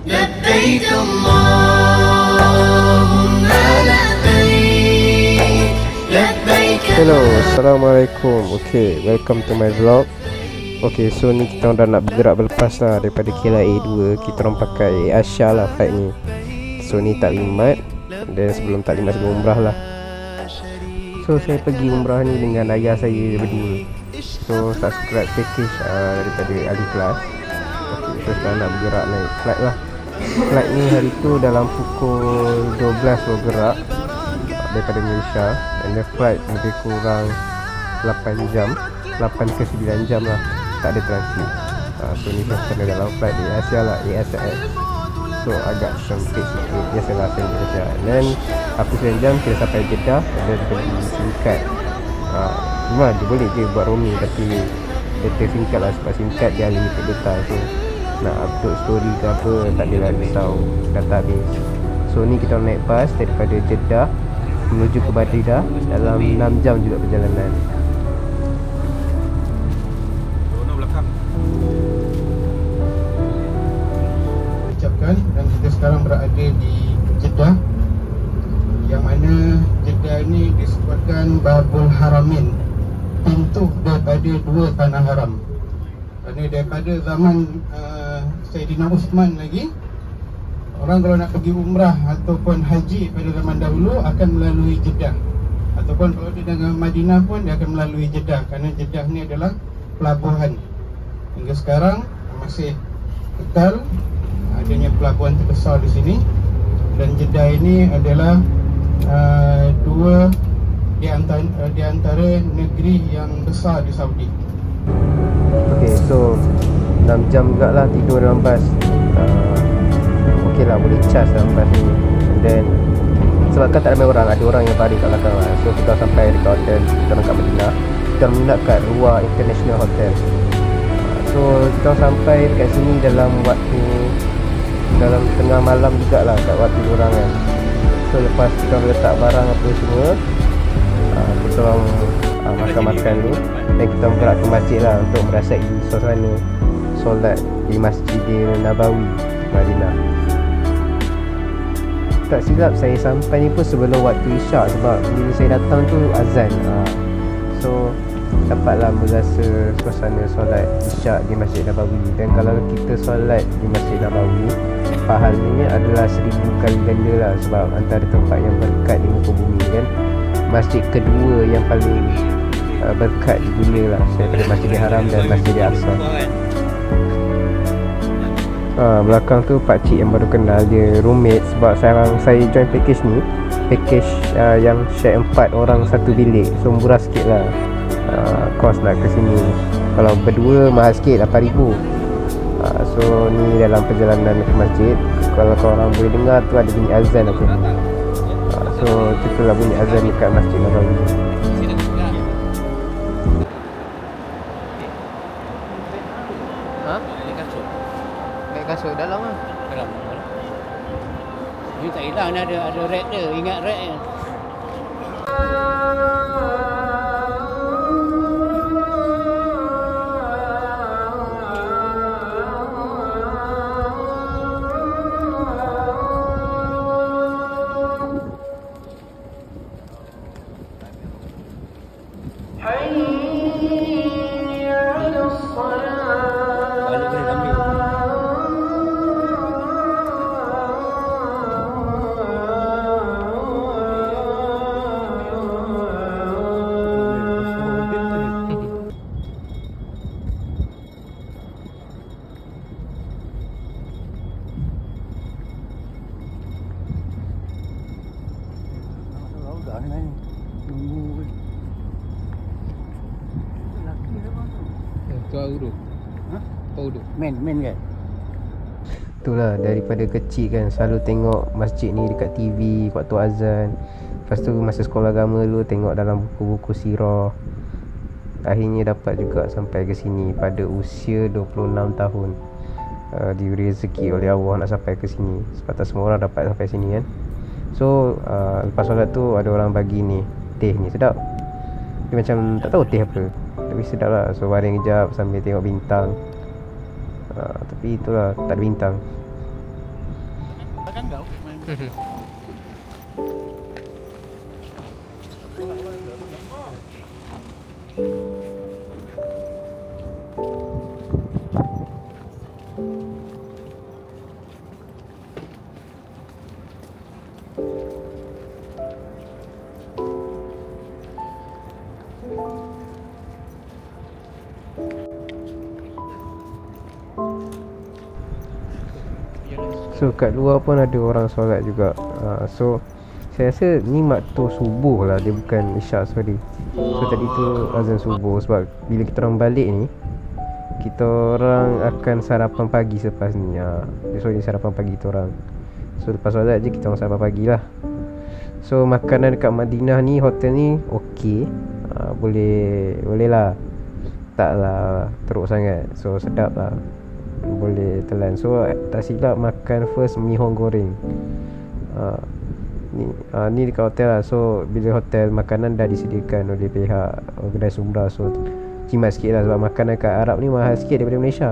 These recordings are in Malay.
لبيك اللهم لبيك لبيك. Hello, Assalamualaikum. Okay, welcome to my vlog. Okay, so ni kita orang dah nak bergerak berlepas lah daripada KLIA 2. Kita orang pakai Asha lah flight ni. So ni taklimat, dan sebelum taklimat sebelum umrah lah. So saya pergi umrah ni dengan ayah saya berdua. So subscribe package daripada Ali Kelas. Okay, so sekarang nak bergerak naik flight lah. Flight ni hari tu dalam pukul 12 bergerak daripada Malaysia. And the flight lebih kurang 8 jam, 8 ke 9 jam lah, tak ada transit. So ni saya dalam flight di Asia lah, ASX. So agak sempit sikit, biasalah saya di Malaysia. Dan aku 9 jam kita sampai Jeddah. Dan beli singkat. Memang dia boleh je buat roaming, tapi data singkat lah, sebab singkat dia unlimited data. So nak upload story ke apa, tak adalah risau data habis. So ni kita naik bas daripada Jeddah menuju ke Badridah dalam 6 jam juga perjalanan. Ucapkan, dan kita sekarang berada di Jeddah, yang mana Jeddah ini disebutkan Babul Haramin, pintu daripada dua tanah haram. Kerana daripada zaman Sayyidina Uthman lagi, orang kalau nak pergi umrah ataupun haji pada zaman dahulu akan melalui Jeddah. Ataupun kalau di negara Madinah pun dia akan melalui Jeddah, kerana Jeddah ni adalah pelabuhan. Hingga sekarang masih kekal adanya pelabuhan terbesar di sini. Dan Jeddah ini adalah dua di antara negeri yang besar di Saudi. Okay, so 6 jam juga lah tidur dalam bas. Okay lah, boleh charge dalam bas ni. Dan sebab kan tak ramai orang, ada orang yang baring kat belakang lah. So kita sampai dekat hotel, kita orang kat Madinah. Kita orang menginap kat Ruwa International Hotel. So kita orang sampai dekat sini dalam tengah malam jugalah, kat waktu diorang kan. So lepas kita orang letak barang apa semua, kita orang makan-makan ni, dan kita orang bergerak ke masjid lah untuk merasai suasana solat di Masjidil Nabawi, Madinah. Tak silap saya sampai ni pun sebelum waktu isyak, sebab bila saya datang tu azan. So dapatlah merasa suasana solat isyak di Masjid Nabawi. Dan kalau kita solat di Masjid Nabawi, pahalanya adalah 1000 kali ganda lah, sebab antara tempat yang berkat di muka bumi kan. Masjid kedua yang paling berkat di dunia lah, daripada Masjidil Haram dan Masjidil Aqsa. Belakang tu pakcik yang baru kenal, dia roommate. Sebab saya join package ni, package yang share 4 orang satu bilik. So murah sikit lah kos nak ke sini. Kalau berdua mahal sikit, 8,000. So ni dalam perjalanan ke masjid. Kalau korang boleh dengar tu ada bunyi azan aku. So kita lah bunyi azan dekat Masjid Nabawi. Kasut dalam lah. Dalam. Ini tak hilang, ada rack dia, ingat rack dia. Men kan? Itulah, daripada kecil kan selalu tengok masjid ni dekat TV waktu azan. Lepas tu masa sekolah agama dulu tengok dalam buku-buku sirah. Akhirnya dapat juga sampai ke sini pada usia 26 tahun. Diberi rezeki oleh Allah nak sampai ke sini. Sebab tak semua orang dapat sampai sini kan. So lepas solat tu ada orang bagi ni teh ni, sedap. Dia macam tak tahu teh apa, tapi sedap lah. So baring kejap sambil tengok bintang. Tapi itulah, tak ada bintang. belakang kau. So kat luar pun ada orang solat juga. So saya rasa ni makto subuh lah, dia bukan isyak, sorry. So tadi tu azan subuh. Sebab bila kita orang balik ni, kita orang akan sarapan pagi selepas ni. So ni sarapan pagi kita orang. So lepas solat je kita orang sarapan pagi lah. So makanan dekat Madinah ni, hotel ni okey. Boleh lah, taklah teruk sangat. So sedap lah, boleh telan. So tak silap makan first mi hong goreng. Ni dekat hotel lah. So bila hotel, makanan dah disediakan oleh pihak organisasi umrah. So jimat sikit lah sebab makanan kat Arab ni mahal sikit daripada Malaysia.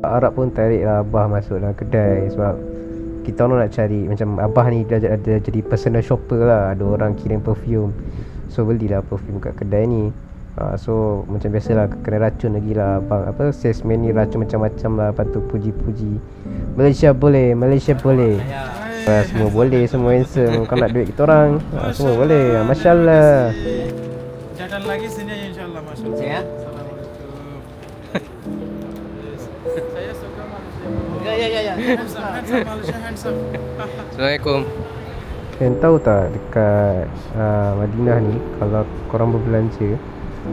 Arab pun tarik lah Abah masuk dalam kedai. Sebab kita orang nak cari, macam Abah ni dah jadi personal shopper lah. Ada orang kirim perfume, so belilah perfume kat kedai ni. So macam biasalah, kena racun lagi lah abang, salesman ni racun macam-macam lah. Lepas tu puji-puji, Malaysia boleh, Malaysia boleh. Semua boleh, semua handsome. Kau nak duit kita orang, semua boleh. Masya Allah. Jangan lagi sini insyaAllah. Masya Allah. Ya. Assalamualaikum. Saya suka Malaysia. Ya. Handsome Malaysia, handsome. Assalamualaikum. Kalian tahu tak, dekat Madinah ni, kalau korang berbelanja,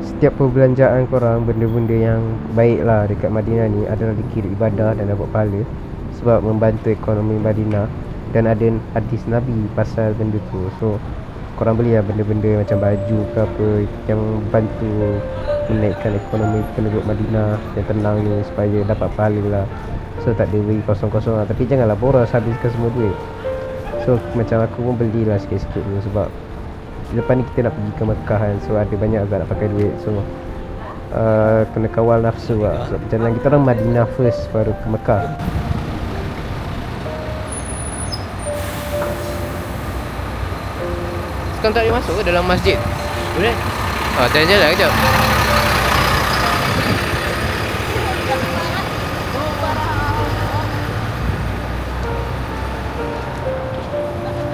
setiap perbelanjaan korang, benda-benda yang baik lah dekat Madinah ni adalah dikira ibadah dan dapat pahala. Sebab membantu ekonomi Madinah. Dan ada hadis Nabi pasal benda tu. So korang belilah benda-benda macam baju ke apa yang bantu menaikkan ekonomi penduduk Madinah yang tenang ni, supaya dapat pahala lah. So tak ada beri kosong-kosong lah. Tapi janganlah boros habiskan semua duit. So macam aku pun belilah sikit-sikit dulu. Sebab lepas ni kita nak pergi ke Mekah kan. So ada banyak agak nak pakai duit. So kena kawal nafsu lah. So perjalanan kita orang Madinah first, baru ke Mekah. Sekarang tak boleh masuk ke dalam masjid? Boleh? Jalan-jalan kejap.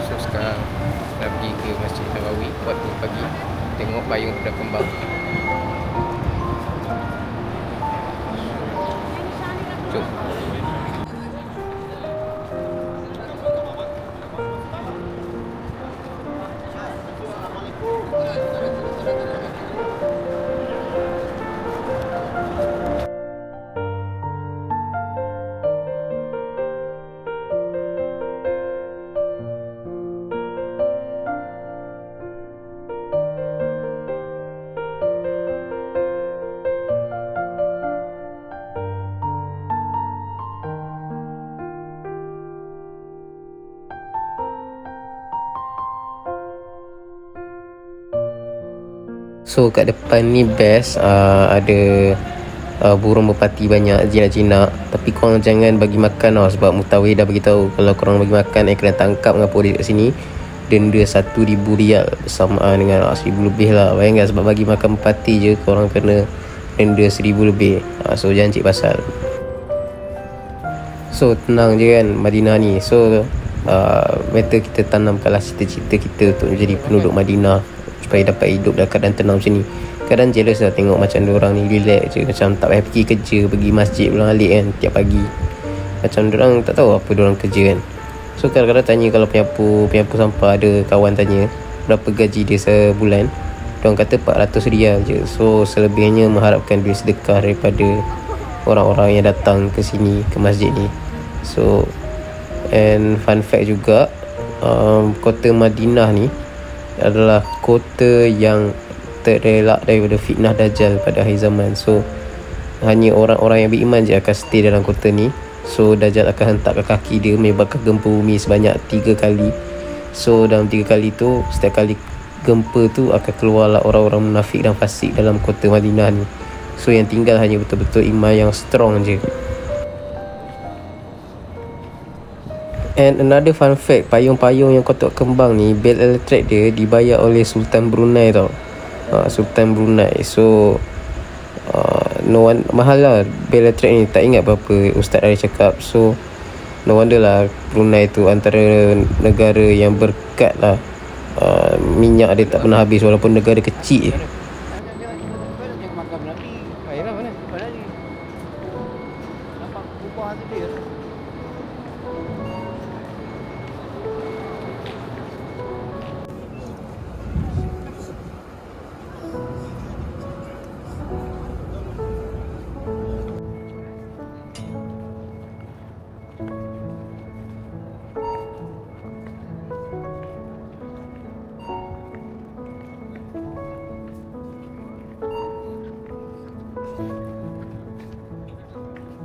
So sekarang dah pergi ke Masjid Nabawi waktu pagi. Tengok payung dah kembang. Jom. So kat depan ni best, ada burung merpati banyak, jinak-jinak. Tapi korang jangan bagi makan tau, sebab Mutawih dah beritahu kalau korang bagi makan kena tangkap dengan polis kat sini. Denda 1,000 riyal, sama dengan 1,000 lebih lah. Bayangkan, sebab bagi makan merpati je korang kena denda 1,000 lebih. So jangan cik pasal. So tenang je kan Madinah ni. So better kita tanamkanlah cita-cita kita untuk menjadi penduduk Madinah, supaya dapat hidup dalam keadaan tenang macam ni. Kadang jealous lah tengok macam diorang ni relax je, macam tak payah pergi kerja, pergi masjid pulang-alik kan tiap pagi. Macam diorang tak tahu apa diorang kerja kan. So kadang-kadang tanya, kalau penyapu sampah, ada kawan tanya berapa gaji dia sebulan, diorang kata 400 riyal je. So selebihnya mengharapkan duit sedekah daripada orang-orang yang datang ke sini, ke masjid ni. So and fun fact juga, kota Madinah ni adalah kota yang terelak daripada fitnah Dajjal pada akhir zaman. So hanya orang-orang yang beriman je akan stay dalam kota ni. So Dajjal akan hentakkan kaki dia, menyebabkan gempa bumi sebanyak 3 kali. So dalam 3 kali tu, setiap kali gempa tu akan keluarlah orang-orang munafik dan fasik dalam kota Madinah ni. So yang tinggal hanya betul-betul iman yang strong je. And another fun fact, payung-payung yang kotak kembang ni, bel elektrik dia dibayar oleh Sultan Brunei tau. Sultan Brunei. So no one, mahal lah bel elektrik ni. Tak ingat berapa Ustaz ada cakap. So no wonder lah Brunei tu antara negara yang berkat lah. Minyak dia tak pernah habis walaupun negara kecil je.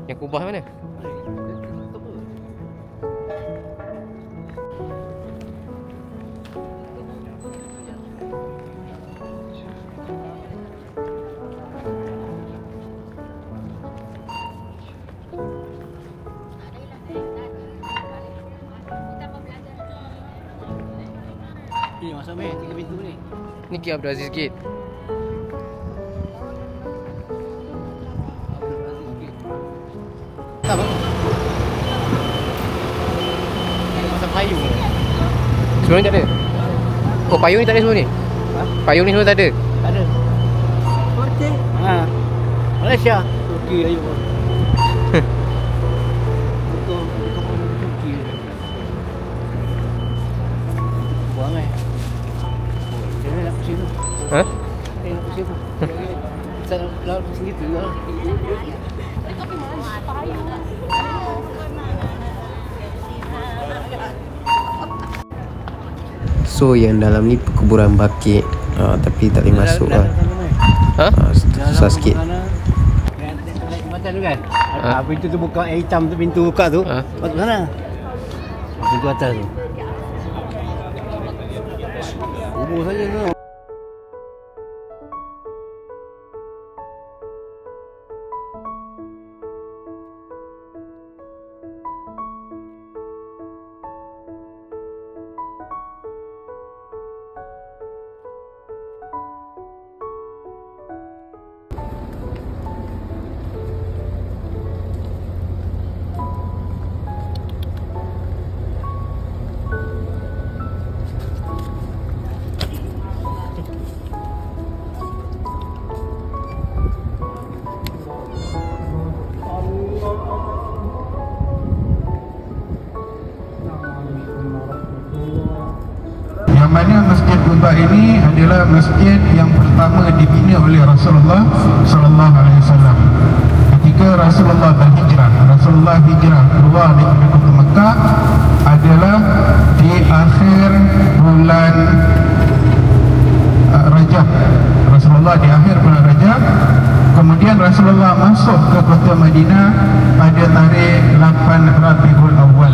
Yang kubah mana? Ni masuk meh 3 pintu ni. Ni Ki Abdul Aziz Gate. Apa? Masa payung. Semua ni tak ada. Oh, payung ni tak ada semua ni. Payung ni semua tak ada. Tak ada. Okey. Malaysia. Okey ayo. Betul. Okey. Buang dia nak pusing tu. Ha? Dia nak pusing tu. Kita nak pusing gitu lah. So yang dalam ni perkuburan bakit. Tapi tak boleh masuk lah. Susah sikit. Macam tu kan? Pintu tu buka, yang hitam tu pintu buka tu. Masuk sana. Pintu atas tu. Kubur saja tu. Yang mana Masjid Quba ini adalah masjid yang pertama dibina oleh Rasulullah sallallahu alaihi wasallam. Ketika Rasulullah berhijrah, Rasulullah hijrah keluar dari kota Mekah adalah di akhir bulan Rajab. Rasulullah di akhir bulan Rajab. Kemudian Rasulullah masuk ke kota Madinah pada tarikh 8 Rabiul Awal.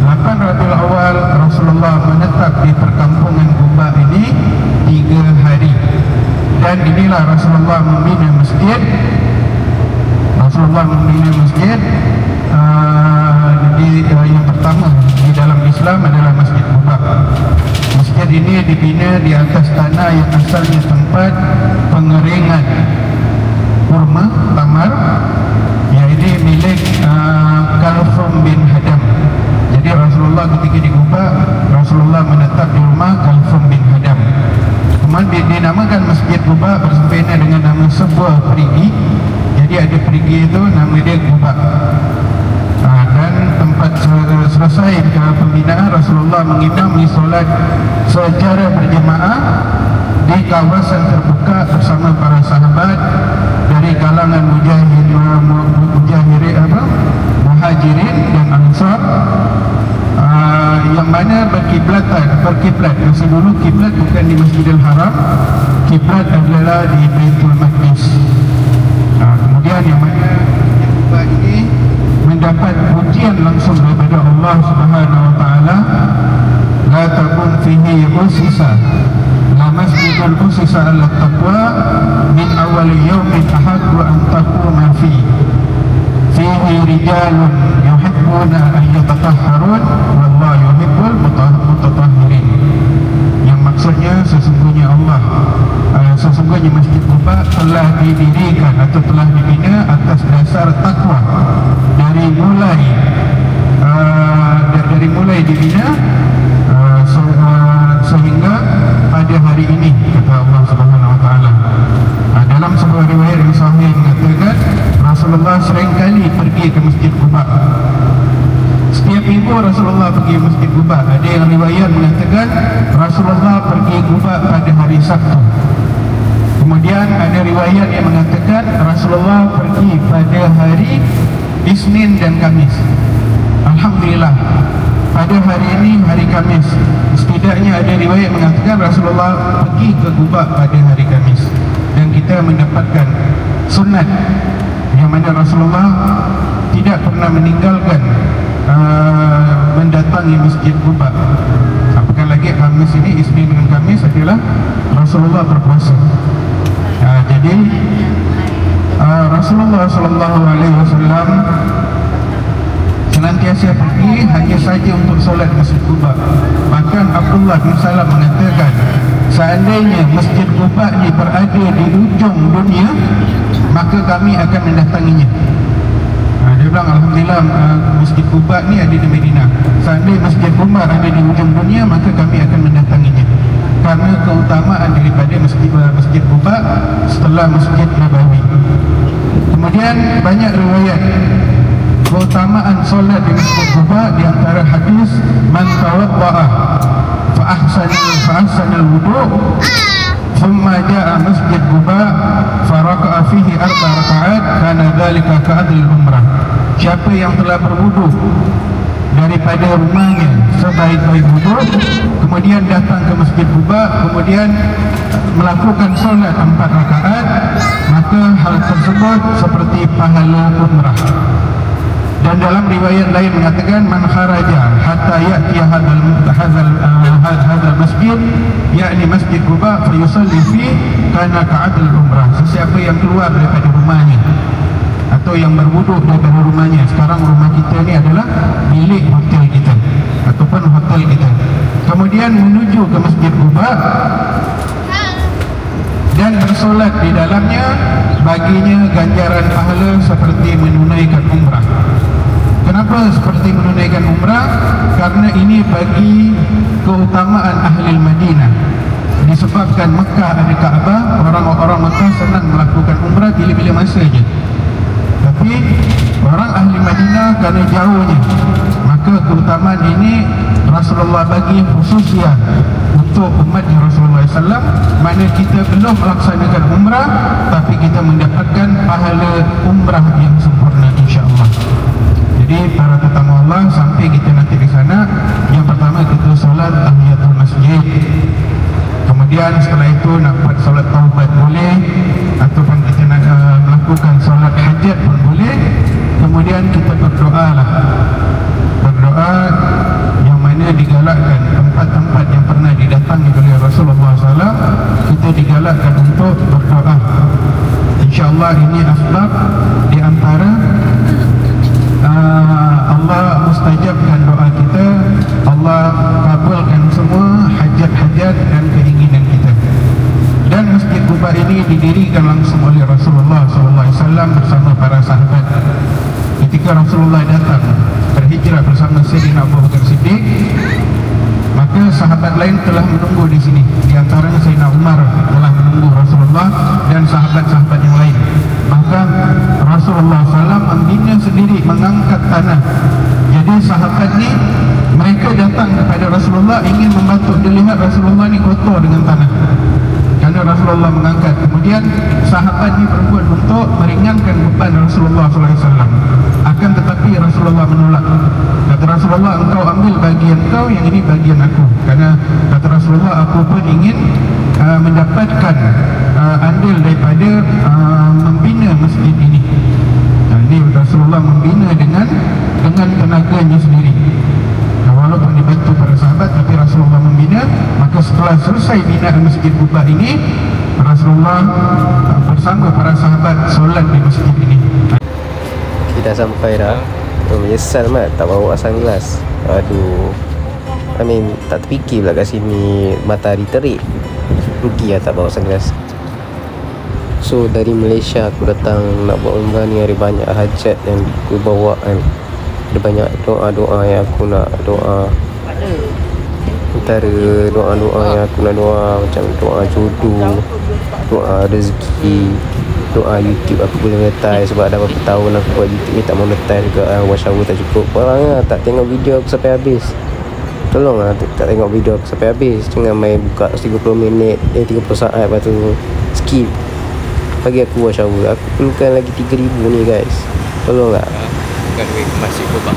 8 Rabiul Awal Rasulullah menetap di perkampungan Quba ini 3 hari. Dan inilah Rasulullah membina masjid. Rasulullah membina masjid yang pertama di dalam Islam adalah Masjid Quba. Masjid ini dibina di atas tanah yang asalnya tempat pengeringan kurma, tamar, yang ini milik Kalthum bin Hadam. Jadi Rasulullah ketika di Quba, Rasulullah menetap di rumah Kalthum bin Hadam. Kemudian dinamakan Masjid Quba bersempena dengan nama sebuah perigi. Jadi ada perigi itu nama dia Quba. Dan tempat selesai pembinaan, Rasulullah mengimami solat secara berjemaah di kawasan terbuka bersama para sahabat dari kalangan muhajirin dan ansar, yang mana berkiblat. Masa dulu kiblat bukan di Masjidil Haram, kiblat adalah di Baitul Maqdis. Kemudian yang mana Quba ini mendapat pujian langsung daripada Allah Subhanahu wa taala, la takun fihi usisa la masjidul usisa ala taqwa min awal yawmin ahaddu an taquma fihi rijalun yuhibbuna yuhibbuna an yatatahharun wallahu yuhibbul mutatahhirin. Yang maksudnya sesungguhnya Allah, sesungguhnya Masjid Quba telah didirikan atau telah dibina atas dasar takwa dari mulai dibina sehingga pada hari ini, kata Allah Subhanahu wa taala. Dalam sebuah riwayat yang sahih mengatakan Rasulullah sering kali pergi ke Masjid Quba. Setiap minggu Rasulullah pergi ke Masjid Quba. Ada yang riwayat mengatakan Rasulullah pergi Quba pada hari Sabtu. Kemudian ada riwayat yang mengatakan Rasulullah pergi pada hari Isnin dan Khamis. Alhamdulillah, pada hari ini hari Khamis, setidaknya ada riwayat mengatakan Rasulullah pergi ke Quba pada hari Khamis. Dan kita mendapatkan sunat yang mana Rasulullah tidak pernah meninggalkan mendatangi Masjid Quba. Apakah lagi Khamis ini, Isnin dan Khamis adalah Rasulullah berpuasa. Jadi Rasulullah SAW senantiasa pergi hanya saja untuk solat Masjid Quba. Bahkan Abdullah bin Salam mengatakan, seandainya Masjid Quba ni berada di ujung dunia, maka kami akan mendatanginya. Dia bilang Alhamdulillah Masjid Quba ni ada di Madinah. Seandainya Masjid Quba ada di ujung dunia, maka kami akan mendatanginya. Karena keutamaan daripada Masjid Quba setelah Masjid Nabawi. Kemudian banyak riwayat keutamaan solat di Masjid Quba. Di antara hadis, man tawadda'a fa ahsana al-wudu' thumma ja'a Masjid Quba fa raka'a fihi 4 raka'at kana dzalika ka'adl umrah. Siapa yang telah berwudu daripada rumahnya sebaik-baik wudu, kemudian datang ke Masjid Quba, kemudian melakukan solat 4 rakaat, maka hal tersebut seperti pahala umrah. Dan dalam riwayat lain mengatakan man kharaja hatta ya'ti hadzal masjid, yakni Masjid Quba, fa yusalli fi kana ka'adl umrah. Sesiapa yang keluar daripada rumahnya atau yang berwuduk daripada rumahnya, sekarang rumah kita ni adalah bilik hotel kita ataupun hotel kita, kemudian menuju ke Masjid Quba dan bersolat di dalamnya, baginya ganjaran pahala seperti menunaikan umrah. Kenapa seperti menunaikan umrah? Karena ini bagi keutamaan ahli Madinah. Disebabkan Mekah ada Kaabah, orang-orang Mekah senang melakukan umrah bila-bila masa saja. Tapi orang ahli Madinah kerana jauhnya, maka keutamaan ini Rasulullah bagi khususnya untuk umatnya Rasulullah SAW. Mana kita belum melaksanakan umrah, tapi kita mendapatkan pahala umrah yang sempurna, insya-Allah. Jadi para tetamu Allah, sampai kita nanti di sana, yang pertama kita solat tahiyatul masjid. Kemudian setelah itu nak buat solat taubat boleh, ataupun kita nak melakukan solat hajat pun boleh. Kemudian kita berdoa lah, berdoa yang mana digalakkan tempat-tempat yang pernah didatangi oleh Rasulullah SAW, kita digalakkan untuk berdoa. InsyaAllah ini asbab di antara Allah mustajabkan doa kita, Allah kabulkan semua hajat-hajat dan keinginan kita. Dan Masjid Quba ini didirikan langsung oleh Rasulullah SAW bersama para sahabat. Ketika Rasulullah datang berhijrah bersama Sayyidina Abu Bakar Siddiq, maka sahabat lain telah menunggu di sini. Di antaranya Sayyidina Umar telah menunggu Rasulullah dan sahabat-sahabat yang lain. Bahkan Rasulullah SAW membina sendiri, mengangkat tanah. Jadi sahabat ni, mereka datang kepada Rasulullah ingin membantu. Dia lihat Rasulullah ni kotor dengan tanah, kerana Rasulullah mengangkat. Kemudian sahabat ni berbuat untuk meringankan beban Rasulullah SAW. Akan tetapi Rasulullah menolak. Kata Rasulullah, engkau ambil bagian kau, yang ini bagian aku. Kerana kata Rasulullah, aku pun ingin mendapatkan andil daripada membina masjid ini. Ini Rasulullah membina dengan tenaganya sendiri. Walaupun dibantu para sahabat, tapi Rasulullah membina. Maka setelah selesai binaan Masjid Quba ini, Rasulullah bersama para sahabat solat di masjid ini. Kita sampai dah. menyesal mat tak bawa sunglass. Aduh, I mean tak terfikir pula kat sini matahari terik. Rugi lah tak bawa sunglass. So dari Malaysia aku datang nak buat umrah ni, ada banyak hajat yang aku bawa kan. Ada banyak doa-doa yang aku nak doa. Antara doa-doa yang aku nak doa macam doa jodoh, doa rezeki, doa YouTube aku boleh monetize. Sebab dah berapa tahun aku buat YouTube ni tak monetize juga. Watch hour tak cukup. Korang lah tak tengok video aku sampai habis. Tolong lah tak tengok video aku sampai habis. Jangan main buka 30 minit 30 saat lepas tu skip. Bagi aku watch hour. Aku perlukan lagi 3,000 ni guys. Tolong lah. Bukan duit ke Masjid Quba.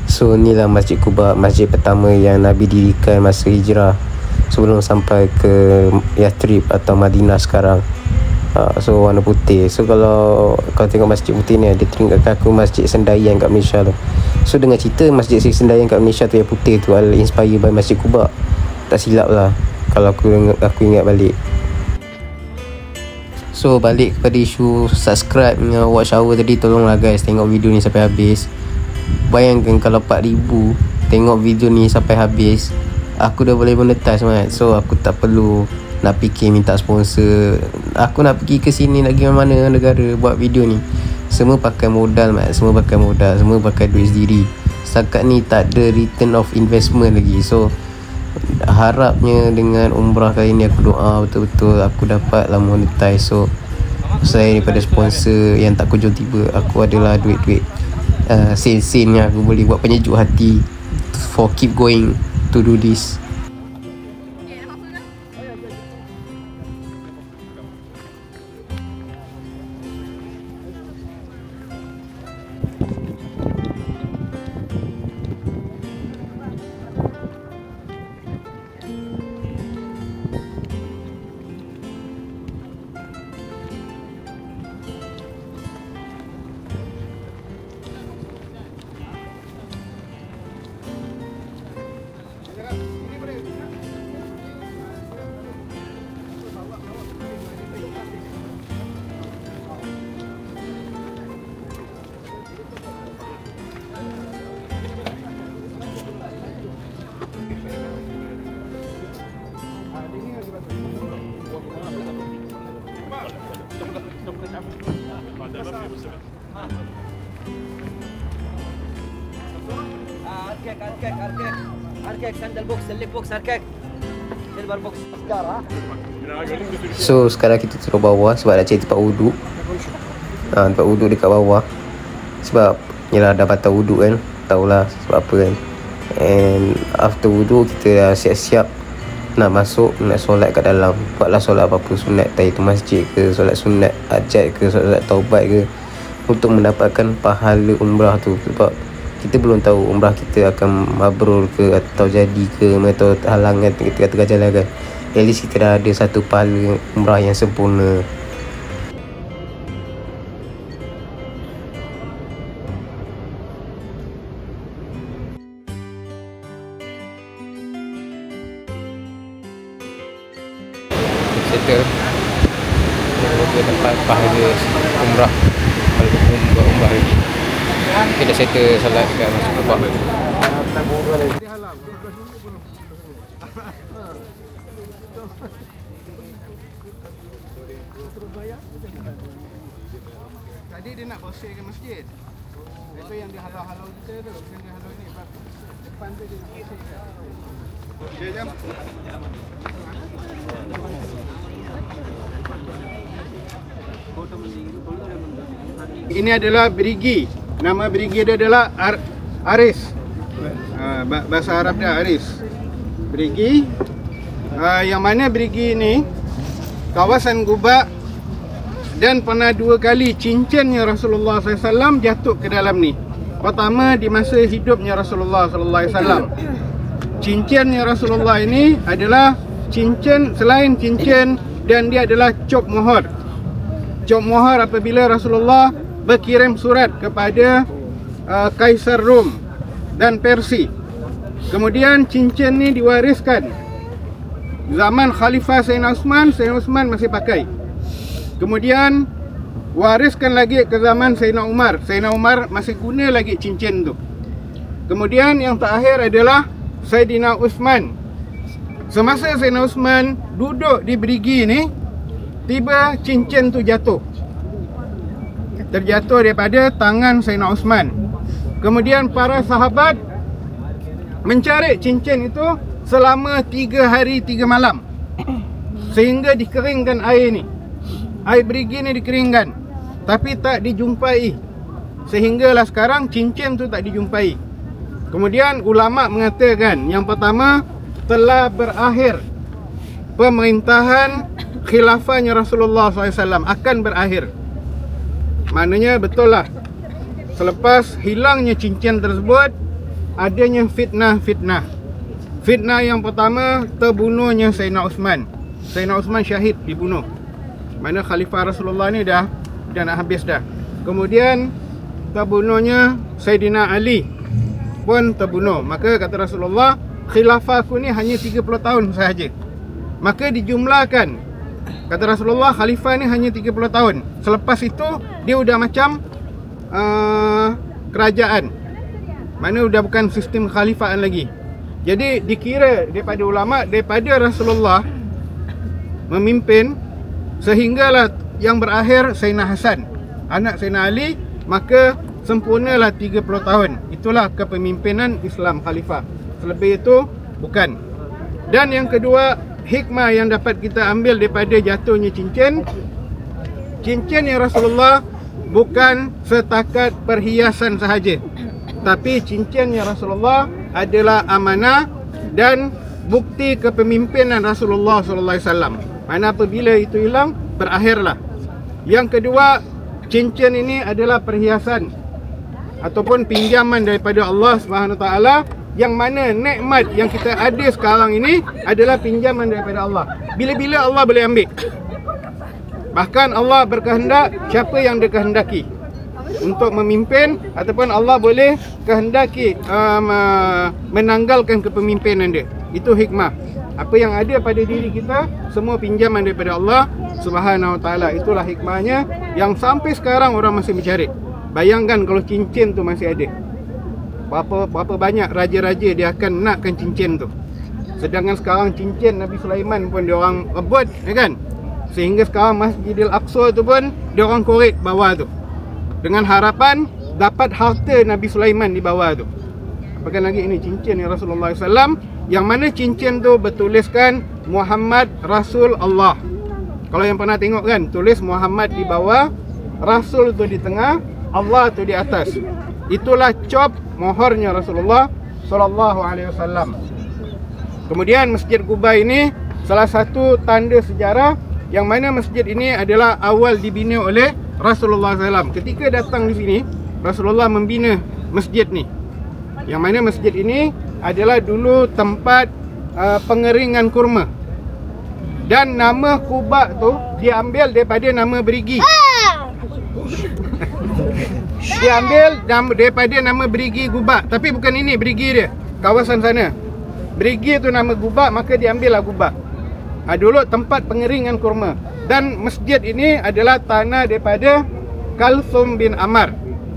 So inilah Masjid Quba, masjid pertama yang Nabi dirikan masa hijrah sebelum sampai ke Yathrib atau Madinah sekarang. So warna putih. So kalau kau tengok masjid putih ni, dia teringatkan aku masjid Sendayan kat Malaysia tu. So dengan cerita masjid Sendayan kat Malaysia tu yang putih tu adalah inspired by Masjid Quba. Tak silap lah kalau aku ingat balik. So balik kepada isu subscribe dengan watch hour tadi, tolonglah guys tengok video ni sampai habis. Bayangkan kalau 4,000 tengok video ni sampai habis, aku dah boleh monetize mat. So aku tak perlu nak fikir minta sponsor. Aku nak pergi ke sini lagi mana negara buat video ni. Semua pakai modal mat, semua pakai modal, semua pakai duit sendiri. Setakat ni tak ada return of investment lagi. So harapnya dengan umrah kali ni aku doa betul-betul aku dapatlah monetize. So selain daripada sponsor yang tak kunjung tiba, aku adalah duit-duit sen-sen yang aku boleh buat penyejuk hati for keep going to do this. Arkek sandal box, selip box, arkek silver box. So sekarang kita turun bawah sebab nak cari tempat wuduk. Tempat wuduk dekat bawah. Sebab yelah dah batal wuduk kan, tahulah sebab apa kan. And after wuduk kita dah siap-siap nak masuk, nak solat kat dalam. Buatlah solat apa-apa, sunat tahiyatul masjid ke, solat sunat hajat ke, solat taubat ke, untuk mendapatkan pahala umrah tu. Sebab kita belum tahu umrah kita akan mabrur ke atau jadi ke, atau halangan kita kata jalan kan. At least kita dah ada satu pahala umrah yang sempurna. Settle kita dapat pahala umrah, pahala umrah lagi. Kita settle solat dekat Masjid Quba. Tadi dia nak bersihkan masjid. Itu yang dia halau-halau kita tu. Yang dia halau ni depan tu dia nak bersihkan. Okey jam. Ini adalah berigi. Nama berigi dia adalah Aris. Bahasa Arab dia Aris. Berigi. Yang mana berigi ni kawasan Quba, dan pernah 2 kali cincinnya Rasulullah SAW jatuh ke dalam ni. Pertama di masa hidupnya Rasulullah SAW. Cincinnya Rasulullah ini adalah cincin selain cincin, dan dia adalah cop mohor. Cop mohor apabila Rasulullah berkirim surat kepada Kaisar Rom dan Persia. Kemudian cincin ni diwariskan zaman Khalifah Sayyidina Uthman. Sayyidina Uthman masih pakai. Kemudian wariskan lagi ke zaman Sayyidina Umar. Sayyidina Umar masih guna lagi cincin tu. Kemudian yang terakhir adalah Sayyidina Uthman. Semasa Sayyidina Uthman duduk di berigi ni, tiba cincin tu jatuh. Terjatuh daripada tangan Sayyidina Uthman. Kemudian para sahabat mencari cincin itu selama 3 hari 3 malam, sehingga dikeringkan air ni. Air berigi ni dikeringkan, tapi tak dijumpai. Sehinggalah sekarang cincin tu tak dijumpai. Kemudian ulama mengatakan, yang pertama, telah berakhir pemerintahan khilafahnya Rasulullah SAW, akan berakhir. Maknanya betul lah, selepas hilangnya cincin tersebut, adanya fitnah-fitnah. Fitnah yang pertama, terbunuhnya Sayyidina Uthman. Sayyidina Uthman syahid, dibunuh. Mana khalifah Rasulullah ni dah nak habis dah. Kemudian terbunuhnya Sayyidina Ali pun terbunuh. Maka kata Rasulullah, khilafah aku ni hanya 30 tahun sahaja. Maka dijumlahkan, kata Rasulullah, khalifah ni hanya 30 tahun. Selepas itu dia udah macam kerajaan. Mana udah bukan sistem khalifaan lagi. Jadi dikira daripada ulama, daripada Rasulullah memimpin, sehinggalah yang berakhir Sayyidina Hasan, anak Sayyidina Ali, maka sempurnalah 30 tahun. Itulah kepemimpinan Islam khalifah. Selebih itu bukan. Dan yang kedua, hikmah yang dapat kita ambil daripada jatuhnya cincin. Cincin yang Rasulullah bukan setakat perhiasan sahaja, tapi cincin yang Rasulullah adalah amanah dan bukti kepemimpinan Rasulullah SAW. Mana apabila itu hilang, berakhirlah. Yang kedua, cincin ini adalah perhiasan ataupun pinjaman daripada Allah SWT, yang mana nikmat yang kita ada sekarang ini adalah pinjaman daripada Allah. Bila-bila Allah boleh ambil. Bahkan Allah berkehendak siapa yang dia kehendaki untuk memimpin, ataupun Allah boleh kehendaki menanggalkan kepemimpinan dia. Itu hikmah. Apa yang ada pada diri kita semua pinjaman daripada Allah Subhanahu Wa Taala. Itulah hikmahnya yang sampai sekarang orang masih mencari. Bayangkan kalau cincin tu masih ada, berapa banyak raja-raja dia akan nakkan cincin tu. Sedangkan sekarang cincin Nabi Sulaiman pun dia orang rebut, ya kan? Sehingga sekarang Masjidil Aqsa tu pun dia orang korek bawah tu, dengan harapan dapat harta Nabi Sulaiman di bawah tu. Apakah lagi ini cincin yang Rasulullah SAW, yang mana cincin tu bertuliskan Muhammad Rasul Allah. Kalau yang pernah tengok kan, tulis Muhammad di bawah, Rasul tu di tengah, Allah tu di atas. Itulah cop mohornya Rasulullah SAW. Kemudian Masjid Quba ini salah satu tanda sejarah, yang mana masjid ini adalah awal dibina oleh Rasulullah SAW. Ketika datang di sini, Rasulullah membina masjid ni, yang mana masjid ini adalah dulu tempat pengeringan kurma. Dan nama Quba tu diambil daripada nama berigi. Diambil daripada nama berigi Quba. Tapi bukan ini berigi dia, kawasan sana. Berigi tu nama Quba, maka diambillah Quba. Dulu tempat pengeringan kurma. Dan masjid ini adalah tanah daripada Kalthum bin Amr.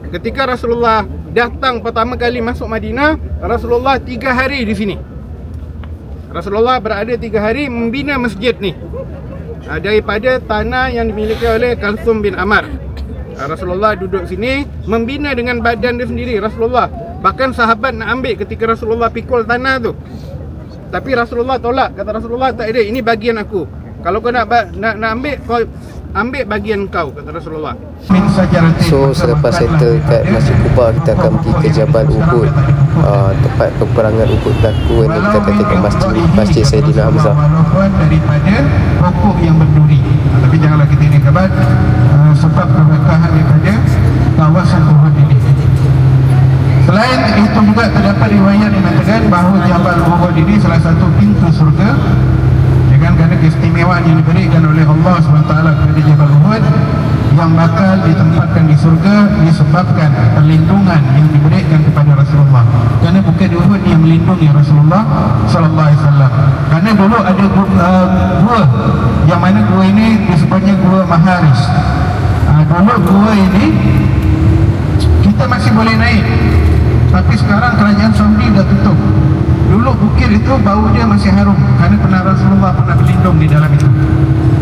Ketika Rasulullah datang pertama kali masuk Madinah, Rasulullah 3 hari di sini. Rasulullah berada 3 hari membina masjid ni daripada tanah yang dimiliki oleh Kalthum bin Amr. Rasulullah duduk sini membina dengan badan dia sendiri. Rasulullah, bahkan sahabat nak ambil ketika Rasulullah pikul tanah tu, tapi Rasulullah tolak. Kata Rasulullah, tak ada, ini bagian aku. Kalau kau nak ambil, kau ambil bagian kau, kata Rasulullah. So selepas settle kat Masjid Quba, kita akan pergi ke Jabal Uhud, tempat peperangan Uhud berlaku. Dan kita akan tengok Masjid Sayyidina Hamzah. Daripada pokok yang berduri. Tapi janganlah kita ini kabar sebab keberkahan daripada kawasan Uhud ini. Selain itu juga terdapat riwayat yang mengatakan bahawa Jabal Uhud ini salah satu pintu surga, ya kan, kerana keistimewaan yang diberikan oleh Allah SWT kepada Jabal Uhud yang bakal ditempatkan di surga disebabkan perlindungan yang diberikan kepada Rasulullah. Kerana bukan di Uhud yang melindungi Rasulullah SAW. Kerana dulu ada gua, yang mana gua ini disebutnya Gua Maharis. Dulu gua ini kita masih boleh naik, tapi sekarang kerajaan Saudi dah tutup. Dulu bukit itu bau dia masih harum kerana pernah Rasulullah pernah berlindung di dalam itu.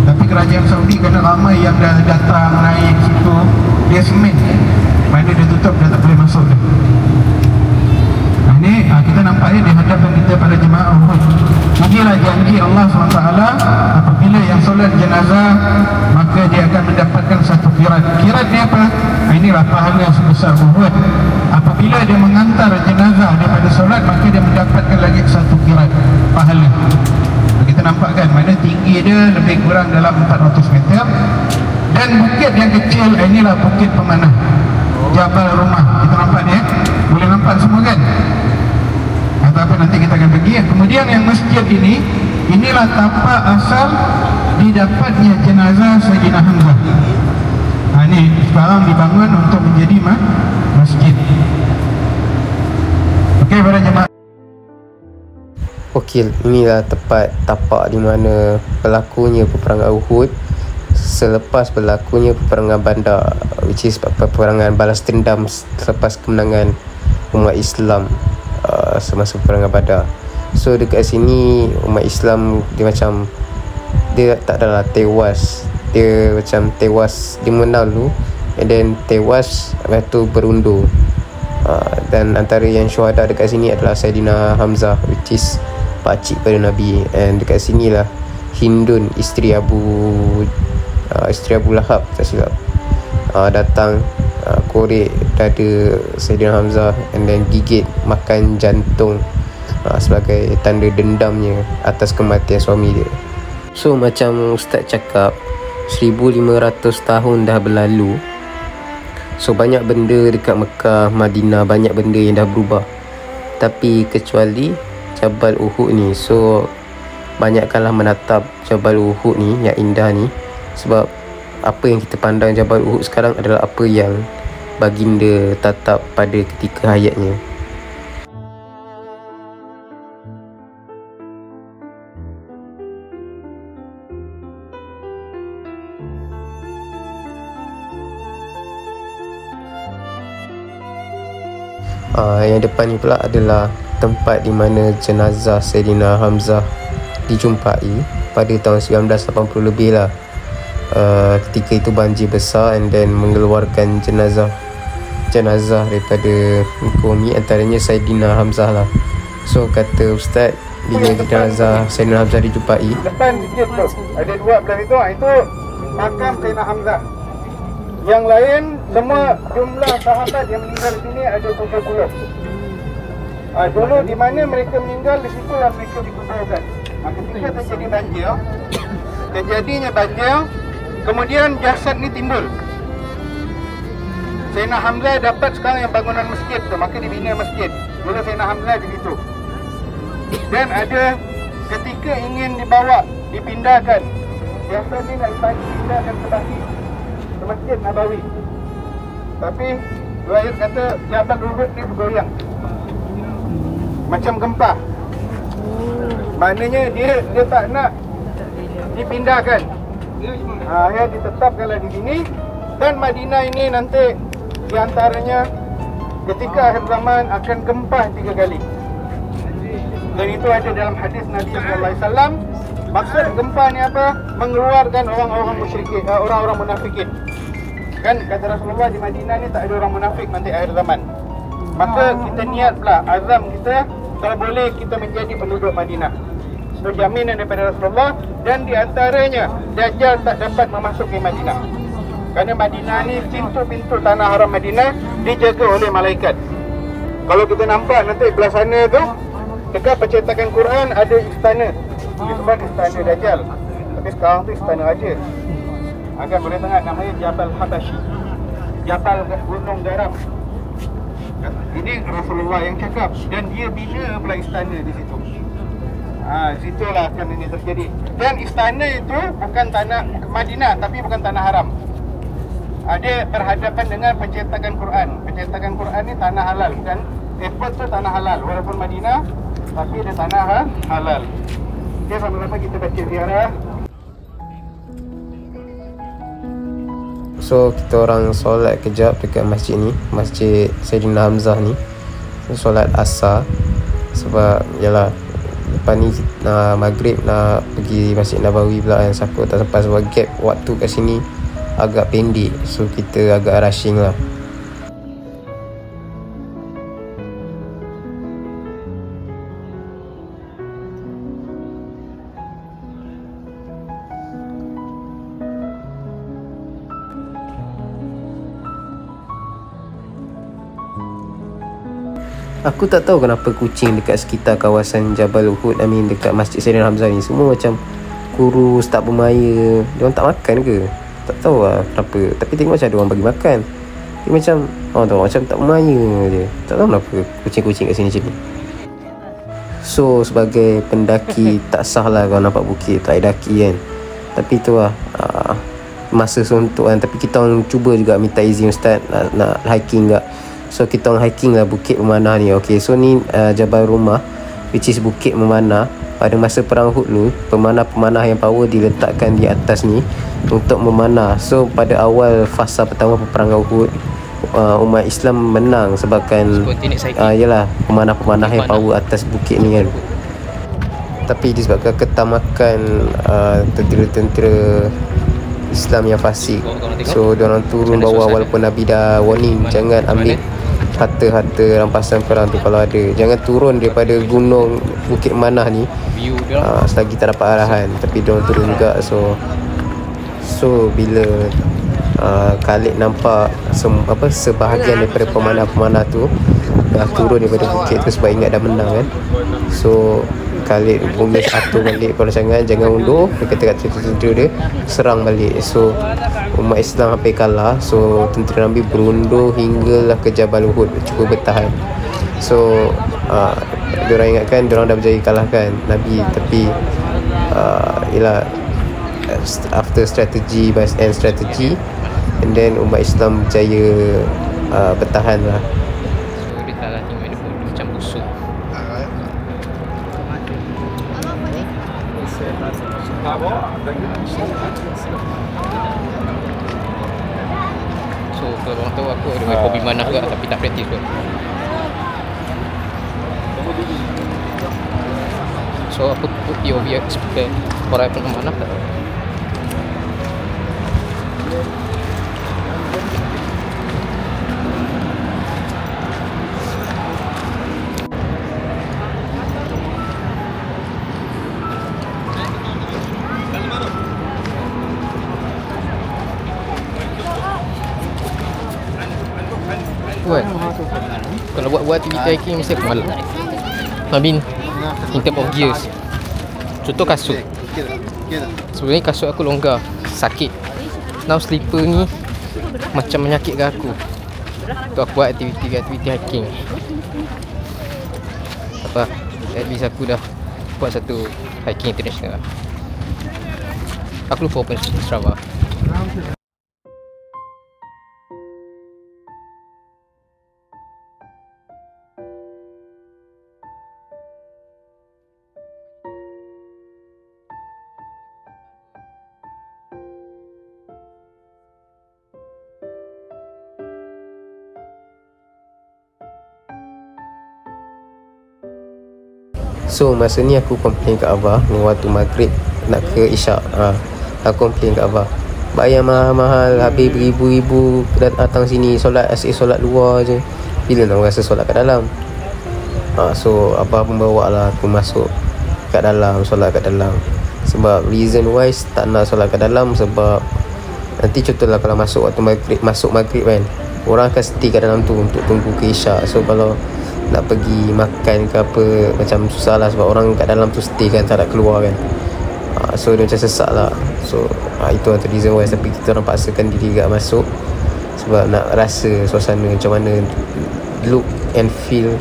Tapi kerajaan Saudi kerana ramai yang dah datang naik situ, dia semen, mana dia tutup, dia tak boleh masuk dah. Ini kita nampaknya di hadapan kita pada jemaah Uhud. Inilah janji Allah SWT, apabila yang solat jenazah maka dia akan mendapatkan satu kirat. Kirat ni apa? Inilah pahala sebesar Uhud. Apabila dia mengantar jenazah daripada solat maka dia mendapatkan lagi satu kirat pahala. Kita nampakkan mana tinggi dia lebih kurang dalam 400 meter. Dan bukit yang kecil, inilah bukit pemanah Jabal Rumah. Kita nampak ni, boleh nampak semua kan? Atau apa, nanti kita akan pergi. Kemudian yang masjid ini, inilah tapak asal didapatnya jenazah Sayyidina Hamzah. Ini sekarang dibangun untuk menjadi masjid. Okey, para jemaah. Okey, inilah tepat tapak di mana berlakunya peperangan Uhud. Selepas berlakunya peperangan Bandar, which is peperangan balas dendam selepas kemenangan umat Islam semasa peperangan Badar. So dekat sini umat Islam dia macam, dia tak adalah tewas, dia macam tewas, dia menang dulu and then tewas, lepas tu berundur. Dan antara yang syuhada dekat sini adalah Sayyidina Hamzah, which is pakcik pada Nabi. And dekat sinilah Hindun, isteri Abu Lahab tak silap, datang korek dada Sayyidina Hamzah and then gigit, makan jantung sebagai tanda dendamnya atas kematian suami dia. So macam Ustaz cakap, 1500 tahun dah berlalu. So banyak benda dekat Mekah, Madinah, banyak benda yang dah berubah. Tapi kecuali Jabal Uhud ni. So banyakkanlah menatap Jabal Uhud ni yang indah ni. Sebab apa yang kita pandang Jabal Uhud sekarang adalah apa yang baginda tatap pada ketika hayatnya. Yang depan ni pula adalah tempat di mana jenazah Sayyidina Hamzah dijumpai pada tahun 1980 lebih lah. Ketika itu banjir besar and then mengeluarkan jenazah daripada Komi, antaranya Sayyidina Hamzah lah. So kata Ustaz, bila jenazah Sayyidina Hamzah dijumpai, depan sikit tu ada dua belah itu makam Sayyidina Hamzah. Yang lain semua jumlah sahabat yang meninggal di sini ada 70. Dulu di mana mereka meninggal, di situlah mereka dikuburkan. Ketika terjadi banjir, terjadinya banjir, kemudian jasad ni timbul. Sayyidina Hamzah dapat sekarang yang bangunan masjid tu, maka dibina masjid. Dulu Sayyidina Hamzah di situ. Dan ada ketika ingin dibawa, dipindahkan, jasad ni nak dipindahkan ke Baqi, ke Masjid Nabawi. Tapi riwayat kata Jabal Uhud ni bergoyang macam gempa. Maknanya dia tak nak dipindahkan. Ya, ditetapkanlah di sini. Dan Madinah ini nanti di antaranya ketika akhir zaman akan gempa 3 kali. Dan itu ada dalam hadis Nabi sallallahu alaihi wasallam. Maksud gempa ni apa? Mengeluarkan orang-orang musyrikin, orang-orang munafikin. Kan kata Rasulullah, di Madinah ni tak ada orang munafik nanti akhir zaman. Maka kita niat pula, azam kita, kalau boleh kita menjadi penduduk Madinah. So jaminan daripada Rasulullah. Dan di antaranya Dajjal tak dapat memasuki Madinah, kerana Madinah ni pintu-pintu tanah haram Madinah dijaga oleh malaikat. Kalau kita nampak nanti belah sana tu, dekat percetakan Quran ada istana, disebut istana Dajjal. Tapi sekarang tu istana raja. Akan boleh tengok namanya Jabal Habashi, Jabal Gunung Garam. Ini Rasulullah yang cakap. Dan dia bina pula istana di situ. Situlah akan ini terjadi. Dan istana itu bukan tanah Madinah, tapi bukan tanah haram. Dia berhadapan dengan pencetakan Quran. Pencetakan Quran ni tanah halal, bukan? Airport tu tanah halal, walaupun Madinah, tapi dia tanah halal. Okay, sama-sama kita baca ziarah. So kita orang solat kejap dekat masjid ni, Masjid Sayyidina Hamzah ni, solat asar. Sebab yalah, lepas ni maghrib nak pergi Masjid Nabawi pula kan. Aku tak sempat sebab gap waktu kat sini agak pendek, so kita agak rushing lah. Aku tak tahu kenapa kucing dekat sekitar kawasan Jabal Uhud, dekat Masjid Sayyidina Hamzah ni semua macam kurus, tak bermaya. Diorang tak makan ke? Tak tahu lah kenapa. Tapi tengok macam ada orang bagi makan. Dia macam macam tak bermaya je. Tak tahu kenapa kucing-kucing kat sini macam ni. So sebagai pendaki tak sah lah kau nampak bukit tak ada daki kan. Tapi tu lah masa suntuk kan. Tapi kita orang cuba juga minta izin ustaz nak hiking tak. So kita orang hiking lah Bukit Memanah ni. Okay, so ni Jabal Rumah, which is Bukit Memanah. Pada masa perang Uhud ni, pemanah-pemanah yang power diletakkan di atas ni untuk memanah. So pada awal fasa pertama peperangan Uhud, umat Islam menang sebabkan yalah pemanah-pemanah yang power atas bukit ni kan. Tapi disebabkan ketamakan tentera-tentera Islam yang fasik, so diorang turun bawah walaupun Nabi dah warning jangan ambil harta-harta rampasan perang tu kalau ada. Jangan turun daripada gunung Bukit Manah ni selagi tak dapat arahan. Tapi diorang turun juga. So bila Khalid nampak sebahagian daripada pemanah-pemanah tu dah turun daripada bukit tu sebab ingat dah menang kan. So Khalid mula atur balik perancangan, jangan undur. Dia kata kat tentera dia serang balik. So umat Islam hampir kalah. So tentera Nabi berundur hinggalah ke Jabal Uhud, cuba bertahan. So diorang ingatkan diorang dah berjaya kalahkan Nabi. Tapi ialah after strategy and strategy, and then umat Islam berjaya bertahan lah. So dia tak lah tengok dia pun macam busuk. So kalau orang tahu aku ada hobi manah juga tapi tak praktis pun. So aku POV sebagai orang yang manah tak tahu. Kalau buat aktiviti hiking mesti aku malas. In term of gears, contoh kasut. Sebenarnya kasut aku longgar, sakit. Now slipper ni macam menyakitkan aku. Tu aku buat aktiviti hiking. Apa, at least aku dah buat satu hiking international. Aku lupa open Strava. So masa ni aku komplain kat Abah ni waktu maghrib nak ke Isyak. Aku komplain kat Abah, bayar mahal-mahal, habis beribu-ribu datang sini solat, asyik solat luar je, bila nak rasa solat kat dalam. So Abah pun bawa lah aku masuk kat dalam, solat kat dalam. Sebab reason wise tak nak solat kat dalam sebab nanti contohlah kalau masuk waktu maghrib kan, orang akan stay kat dalam tu untuk tunggu ke Isyak. So kalau nak pergi makan ke apa macam susah lah sebab orang kat dalam tu stay kan, tak nak keluar kan. So dia macam sesak lah. So itu antara reason wise. Tapi kita orang paksakan diri kat masuk sebab nak rasa suasana macam mana, look and feel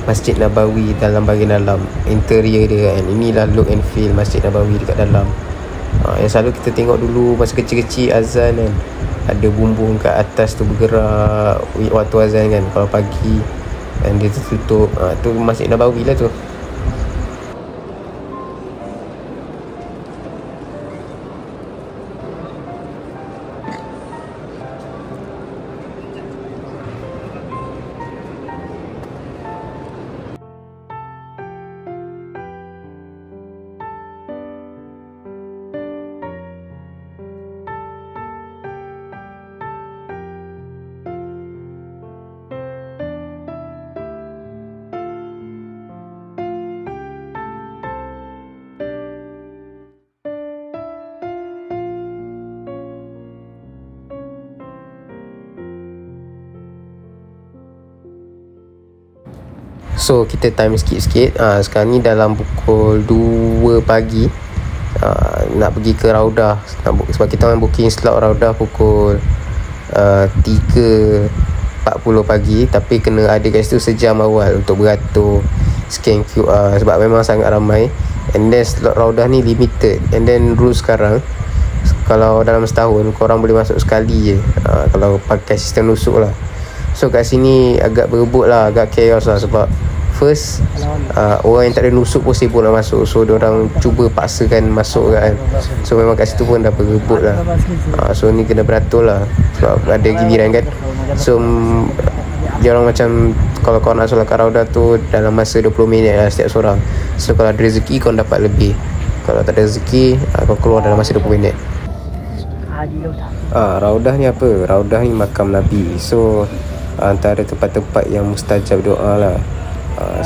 Masjid Nabawi dalam bahagian dalam, interior dia kan. Inilah look and feel Masjid Nabawi dekat dalam. Yang selalu kita tengok dulu masa kecil-kecil azan kan, ada bumbung kat atas tu bergerak waktu azan kan, kalau pagi dan dia tertutup. Tu Masjid Nabawi lah tu. So kita time sikit-sikit. Sekarang ni dalam pukul 2 pagi. Nak pergi ke Raudah sebab kita orang booking slot Raudah pukul 3.40 pagi. Tapi kena ada kat situ sejam awal untuk beratur, scan QR sebab memang sangat ramai. And then slot Raudah ni limited. And then rule sekarang, kalau dalam setahun korang boleh masuk sekali je, kalau pakai sistem nusuk lah. So kat sini agak berebut lah, agak chaos lah. Sebab first orang yang tak ada nusuk pun sibuk nak masuk. So diorang cuba paksakan masuk kan. So memang kat situ pun dah berebut lah. So ni kena beratur lah sebab ada giliran kan. So diorang macam kalau kau nak solat kat Raudah tu dalam masa 20 minit lah setiap seorang. So kalau ada rezeki kau dapat lebih, kalau tak ada rezeki kau keluar dalam masa 20 minit. Raudah ni apa? Raudah ni makam Nabi. So antara tempat-tempat yang mustajab doa lah.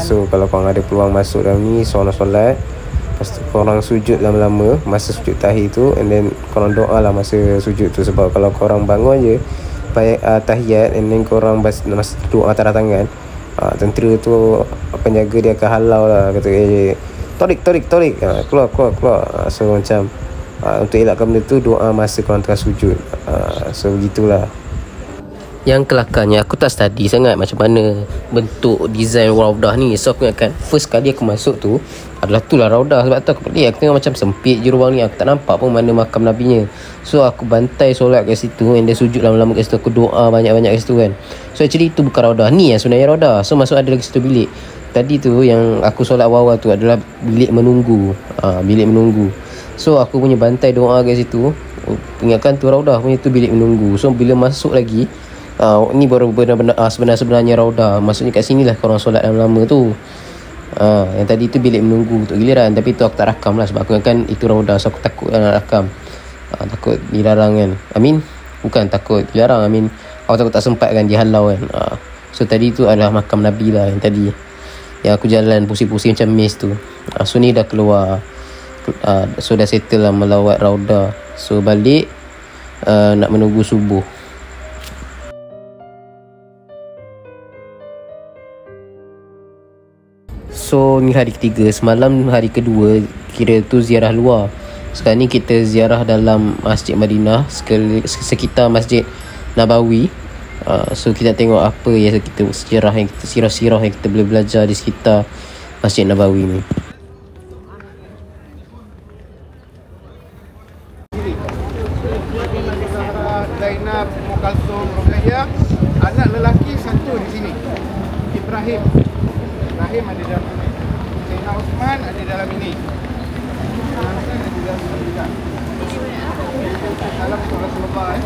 So kalau korang ada peluang masuk dalam ni, solat, lepas tu korang sujud lama-lama masa sujud tahiyat tu, and then korang doa lah masa sujud tu. Sebab kalau korang bangun je tahiyat and then korang masa doa tanda tangan, tentera tu penjaga dia akan halau lah, kata torik keluar. So macam untuk elakkan benda tu, doa masa korang tengah sujud. So begitulah. Yang kelakarnya aku tak study sangat macam mana bentuk design Raudah ni. So aku ingatkan first kali aku masuk tu adalah tu lah Raudah. Sebab tu aku pelik, aku tengok macam sempit je ruang ni, aku tak nampak pun mana makam Nabinya. So aku bantai solat kat situ, and then sujud lama-lama kat situ, aku doa banyak-banyak kat situ kan. So actually tu bukan Raudah, ni yang sebenarnya Raudah. So masuk ada lagi situ bilik. Tadi tu yang aku solat awal tu adalah bilik menunggu. Bilik menunggu. So aku punya bantai doa kat situ, ingatkan tu Raudah punya tu bilik menunggu. So bila masuk lagi, ni baru benar-benar sebenarnya Raudah. Maksudnya kat sini lah korang solat lama-lama tu. Yang tadi tu bilik menunggu untuk giliran. Tapi tu aku tak rakam lah sebab aku ingatkan itu Raudah. So aku takut nak rakam, takut dilarang kan. Bukan takut dilarang, aku takut tak sempat kan, dihalau kan. So tadi tu adalah makam Nabi lah yang tadi, yang aku jalan pusing-pusing macam maze tu. So ni dah keluar, so dah settle lah melawat Raudah. So balik, nak menunggu subuh. So ni hari ketiga. Semalam hari kedua, kira tu ziarah luar. Sekarang ni kita ziarah dalam Masjid Madinah, sekitar Masjid Nabawi. So kita tengok apa yang kita sirah yang kita boleh belajar di sekitar Masjid Nabawi ni. Zainab Mukalsum Ruqayyah, anak lelaki satu di sini, Ibrahim ada dalam ini, Sayyidina Osman ada dalam ini, Hasan ada dalam ini juga. Salam Rasulullah.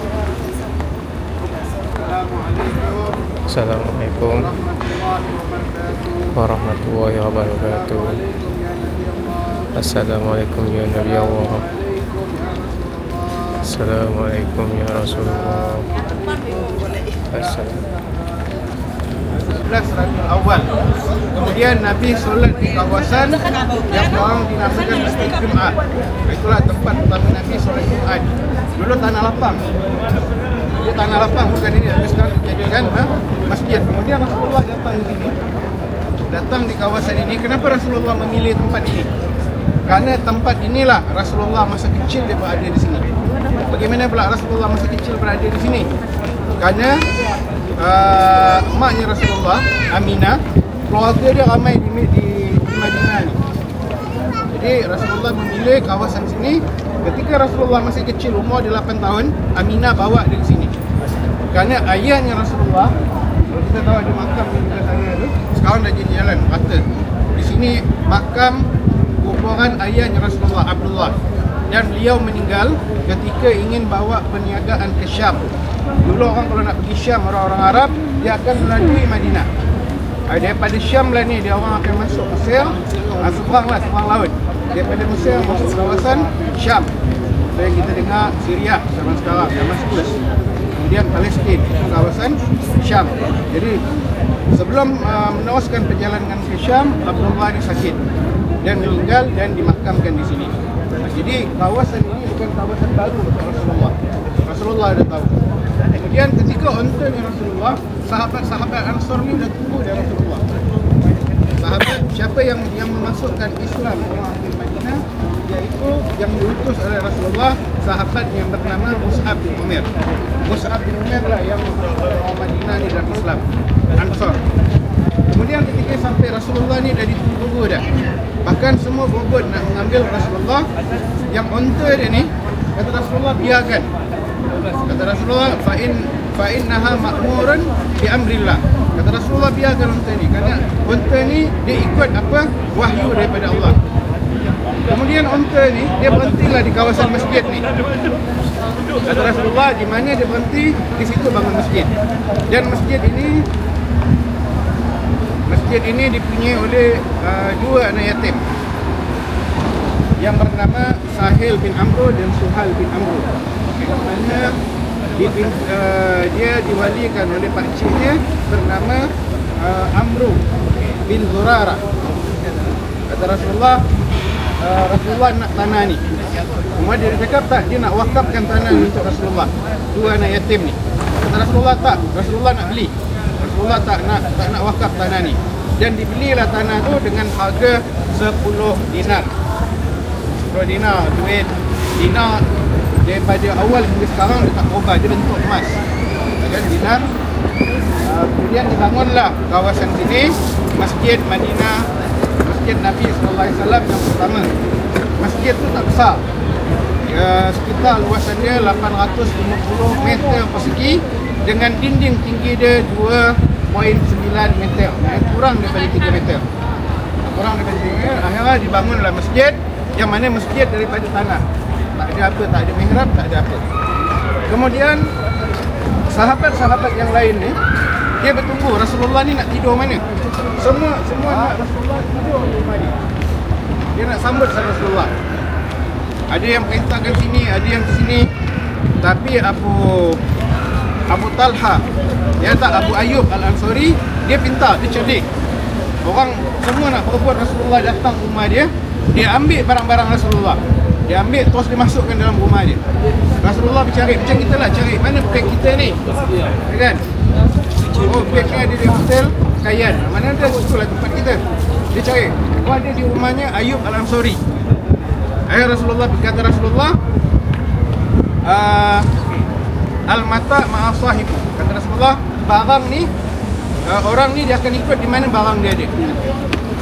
Assalamualaikum warahmatullahi wabarakatuh. Assalamualaikum ya Nabi Allah. Assalamualaikum ya Rasulullah. Assalamualaikum. 11 Rabiul Awal. Kemudian Nabi solat di kawasan yang orang dinamakan Masjid Jumat. Itulah tempat pertama Nabi solat Jumat. Dulu tanah lapang. Dia tanah lapang, bukan ini. Tapi sekarang dijadikan masjid. Kemudian Rasulullah datang di sini. Datang di kawasan ini. Kenapa Rasulullah memilih tempat ini? Karena tempat inilah Rasulullah masa kecil dia berada di sini. Bagaimana pula Rasulullah masa kecil berada di sini? Karena maknya Rasulullah, Aminah, keluarga dia ramai di Madinah ni. Jadi Rasulullah memilih kawasan sini. Ketika Rasulullah masih kecil, umur dia 8 tahun, Aminah bawa dia ke sini. Kerana ayahnya Rasulullah, kalau kita tahu ada makam di dekat sana tu, sekarang dah jadi jalan rata. Di sini makam kuburan ayahnya Rasulullah, Abdullah. Dan beliau meninggal ketika ingin bawa perniagaan ke Syam. Dulu orang kalau nak pergi Syam, orang-orang Arab, dia akan melalui Madinah. Daripada Syam lah ni, dia orang akan masuk Mesir, seberang laut. Daripada Mesir masuk kawasan Syam. Jadi kita dengar Syria zaman sekarang, Damaskus. Kemudian Palestin, kawasan Syam. Jadi sebelum meneruskan perjalanan ke Syam, Abdullah ni sakit dan meninggal dan dimakamkan di sini. Jadi kawasan ini bukan kawasan baru untuk Rasulullah. Rasulullah dah tahu. Kemudian ketika ontanya Rasulullah, sahabat-sahabat Ansar ni dah tunggu dari Rasulullah. sahabat siapa yang memasukkan Islam orang di Madinah, iaitu yang diutus oleh Rasulullah, sahabat yang bernama Mus'ab bin Umair. Mus'ab bin Umair lah yang orang Madinah ni dalam Islam, Ansar. Kemudian ketika sampai Rasulullah ni dah ditunggu dah. Bahkan semua berebut nak mengambil Rasulullah. Yang unta dia ni, kata Rasulullah biarkan. Kata Rasulullah, fa'innaha ma'murun bi amrillah. Kata Rasulullah biarkan unta ni, kerana unta ni dia ikut apa? Wahyu daripada Allah. Kemudian unta ni dia berhentilah di kawasan masjid ni. Kata Rasulullah, di mana dia berhenti, di situ bangun masjid. Dan masjid ini dipunyai oleh dua anak yatim yang bernama Sahil bin Amru dan Suhal bin Amru. Kerana dia diwalikan oleh pakciknya bernama Amru bin Zurarah. Kata Rasulullah, Rasulullah nak tanah ni. Kemudian dia cakap tak, dia nak wakafkan tanah ni untuk Rasulullah. Dua anak yatim ni. Kata Rasulullah tak, Rasulullah nak beli. Rasulullah tak nak wakaf tanah ni. Dan dibelilah tanah tu dengan harga 10 dinar. 10 dinar, duit dinar daripada awal hingga sekarang dia tak berubah, dia bentuk emas. Kan dinar. Kemudian dibangunlah kawasan sini Masjid Madinah, Masjid Nabi sallallahu alaihi wasallam yang pertama. Masjid tu tak besar. Sekitar luasan dia 850 meter persegi dengan dinding tinggi dia 2.9 meter. Kurang daripada 3 meter. Kurang daripada 3 meter. Akhirnya dibangunlah masjid, yang mana masjid daripada tanah. Tak ada apa, tak ada mihrab, tak ada apa. Kemudian sahabat-sahabat yang lain ni, dia bertunggu Rasulullah ni nak tidur mana. Semua nak Rasulullah tidur di rumah dia. Dia nak sambut Rasulullah. Ada yang perintahkan sini, ada yang ke sini. Tapi Abu Talha, dia tak, Abu Ayyub Al-Ansari, dia pintar, dia cerdik. Orang semua nak berebut Rasulullah datang rumah dia, dia ambil barang-barang Rasulullah. Dia ambil terus dimasukkan dalam rumah dia. Rasulullah bercari, macam kita lah cari mana beg kita ni. Ya kan? Oh, begnya ada di hotel Kayan. Mana ada, situlah tempat kita. Dia cari. Oh, ada di rumahnya Ayyub Al-Ansari. Akhirnya Rasulullah berkata, Rasulullah, al-mata ma'as sahib. Kata Rasulullah, barang ni, orang ni dia akan ikut di mana barang dia ada.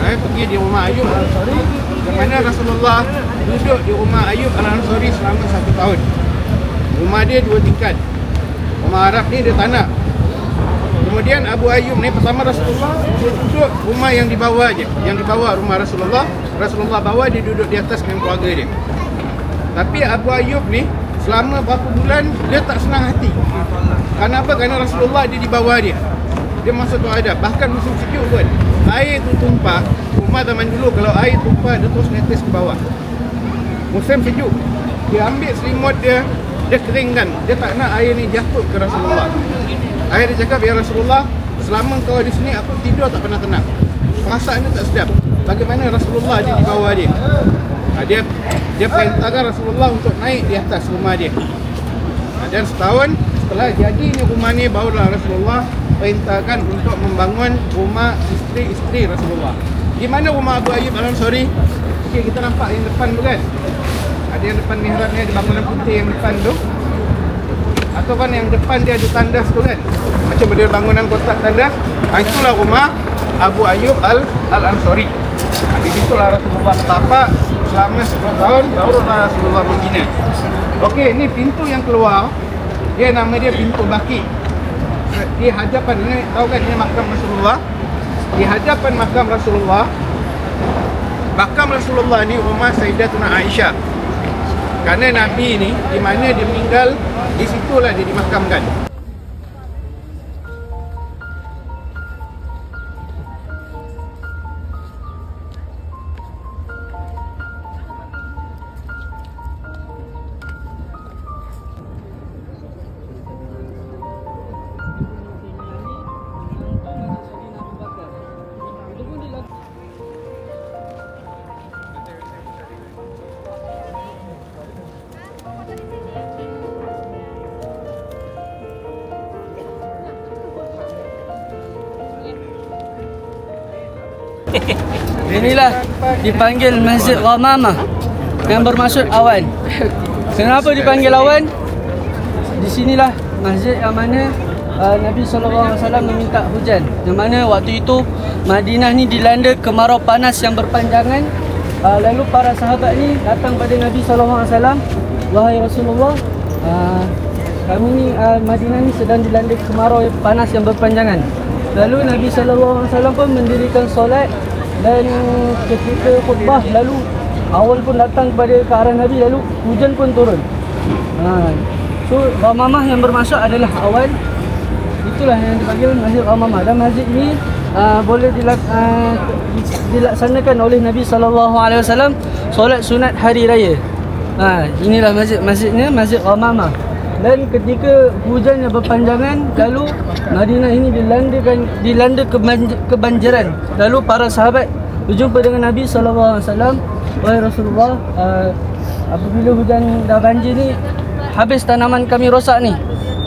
Pergi di rumah Ayyub Al-Ansari, di mana Rasulullah duduk di rumah Ayyub Al-Ansari selama 1 tahun. Rumah dia 2 tingkat. Rumah Arab ni dia tanah. Kemudian Abu Ayyub ni pertama Rasulullah dia duduk rumah yang di bawah je. Yang di bawah rumah Rasulullah. Rasulullah bawa dia duduk di atas dengan keluarga dia. Tapi Abu Ayyub ni selama berapa bulan dia tak senang hati. Kenapa? Kerana Rasulullah dia di bawah dia. Dia masuk tu ada. Bahkan musim sejuk pun, air tu tumpah. Rumah zaman dulu kalau air tumpah dia terus netes ke bawah. Musim sejuk, dia ambil selimut dia keringkan. Dia tak nak air ni jatuh ke Rasulullah. Akhirnya dia cakap, ya Rasulullah, selama kau di sini aku tidur tak pernah tenang. Perasaan dia tak sedap. Bagaimana Rasulullah dia di bawah dia? Dia perintahkan Rasulullah untuk naik di atas rumah dia. Dan setahun setelah jadinya rumah ni, barulah Rasulullah perintahkan untuk membangun rumah isteri-isteri Rasulullah. Di mana rumah Abu Ayyub Al-Ansari? Okey, kita nampak yang depan tu kan? Ada yang depan mihrab ni, ada bangunan putih yang depan tu. Atau kan yang depan dia ada tandas tu kan? Macam ada bangunan kotak tandas. Itulah rumah Abu Ayyub Al-Ansari. Di situlah Rasulullah tapak selama 10 tahun, barulah Rasulullah membina. Okey, ni pintu yang keluar. Dia nama dia pintu Baqi. Di hadapan ini, tahu kan ini makam Rasulullah. Di hadapan makam Rasulullah, makam Rasulullah ni rumah Sayyidatuna Aisyah. Kerana Nabi ni di mana dia meninggal, di situlah dia dimakamkan. Inilah dipanggil Masjid Ghamamah yang bermaksud awan. Kenapa dipanggil awan? Di sinilah masjid yang mana Nabi SAW meminta hujan. Yang mana waktu itu Madinah ni dilanda kemarau panas yang berpanjangan. Lalu para sahabat ni datang pada Nabi SAW, wahai Rasulullah, kami ni Madinah ni sedang dilanda kemarau panas yang berpanjangan. Lalu Nabi SAW pun mendirikan solat, dan ketika khutbah lalu awal pun datang ke arah Nabi, lalu hujan pun turun. So Ghamamah yang bermaksud adalah awan. Itulah yang dipanggil Masjid Ghamamah. Dan masjid ini boleh dilaksanakan oleh Nabi SAW solat sunat hari raya. Inilah masjidnya, Masjid Ghamamah. Dan ketika hujan yang berpanjangan, lalu Madinah ini dilanda kebanjiran. Lalu para sahabat berjumpa dengan Nabi SAW, wahai Rasulullah, apabila hujan dah banjir ni, habis tanaman kami rosak ni.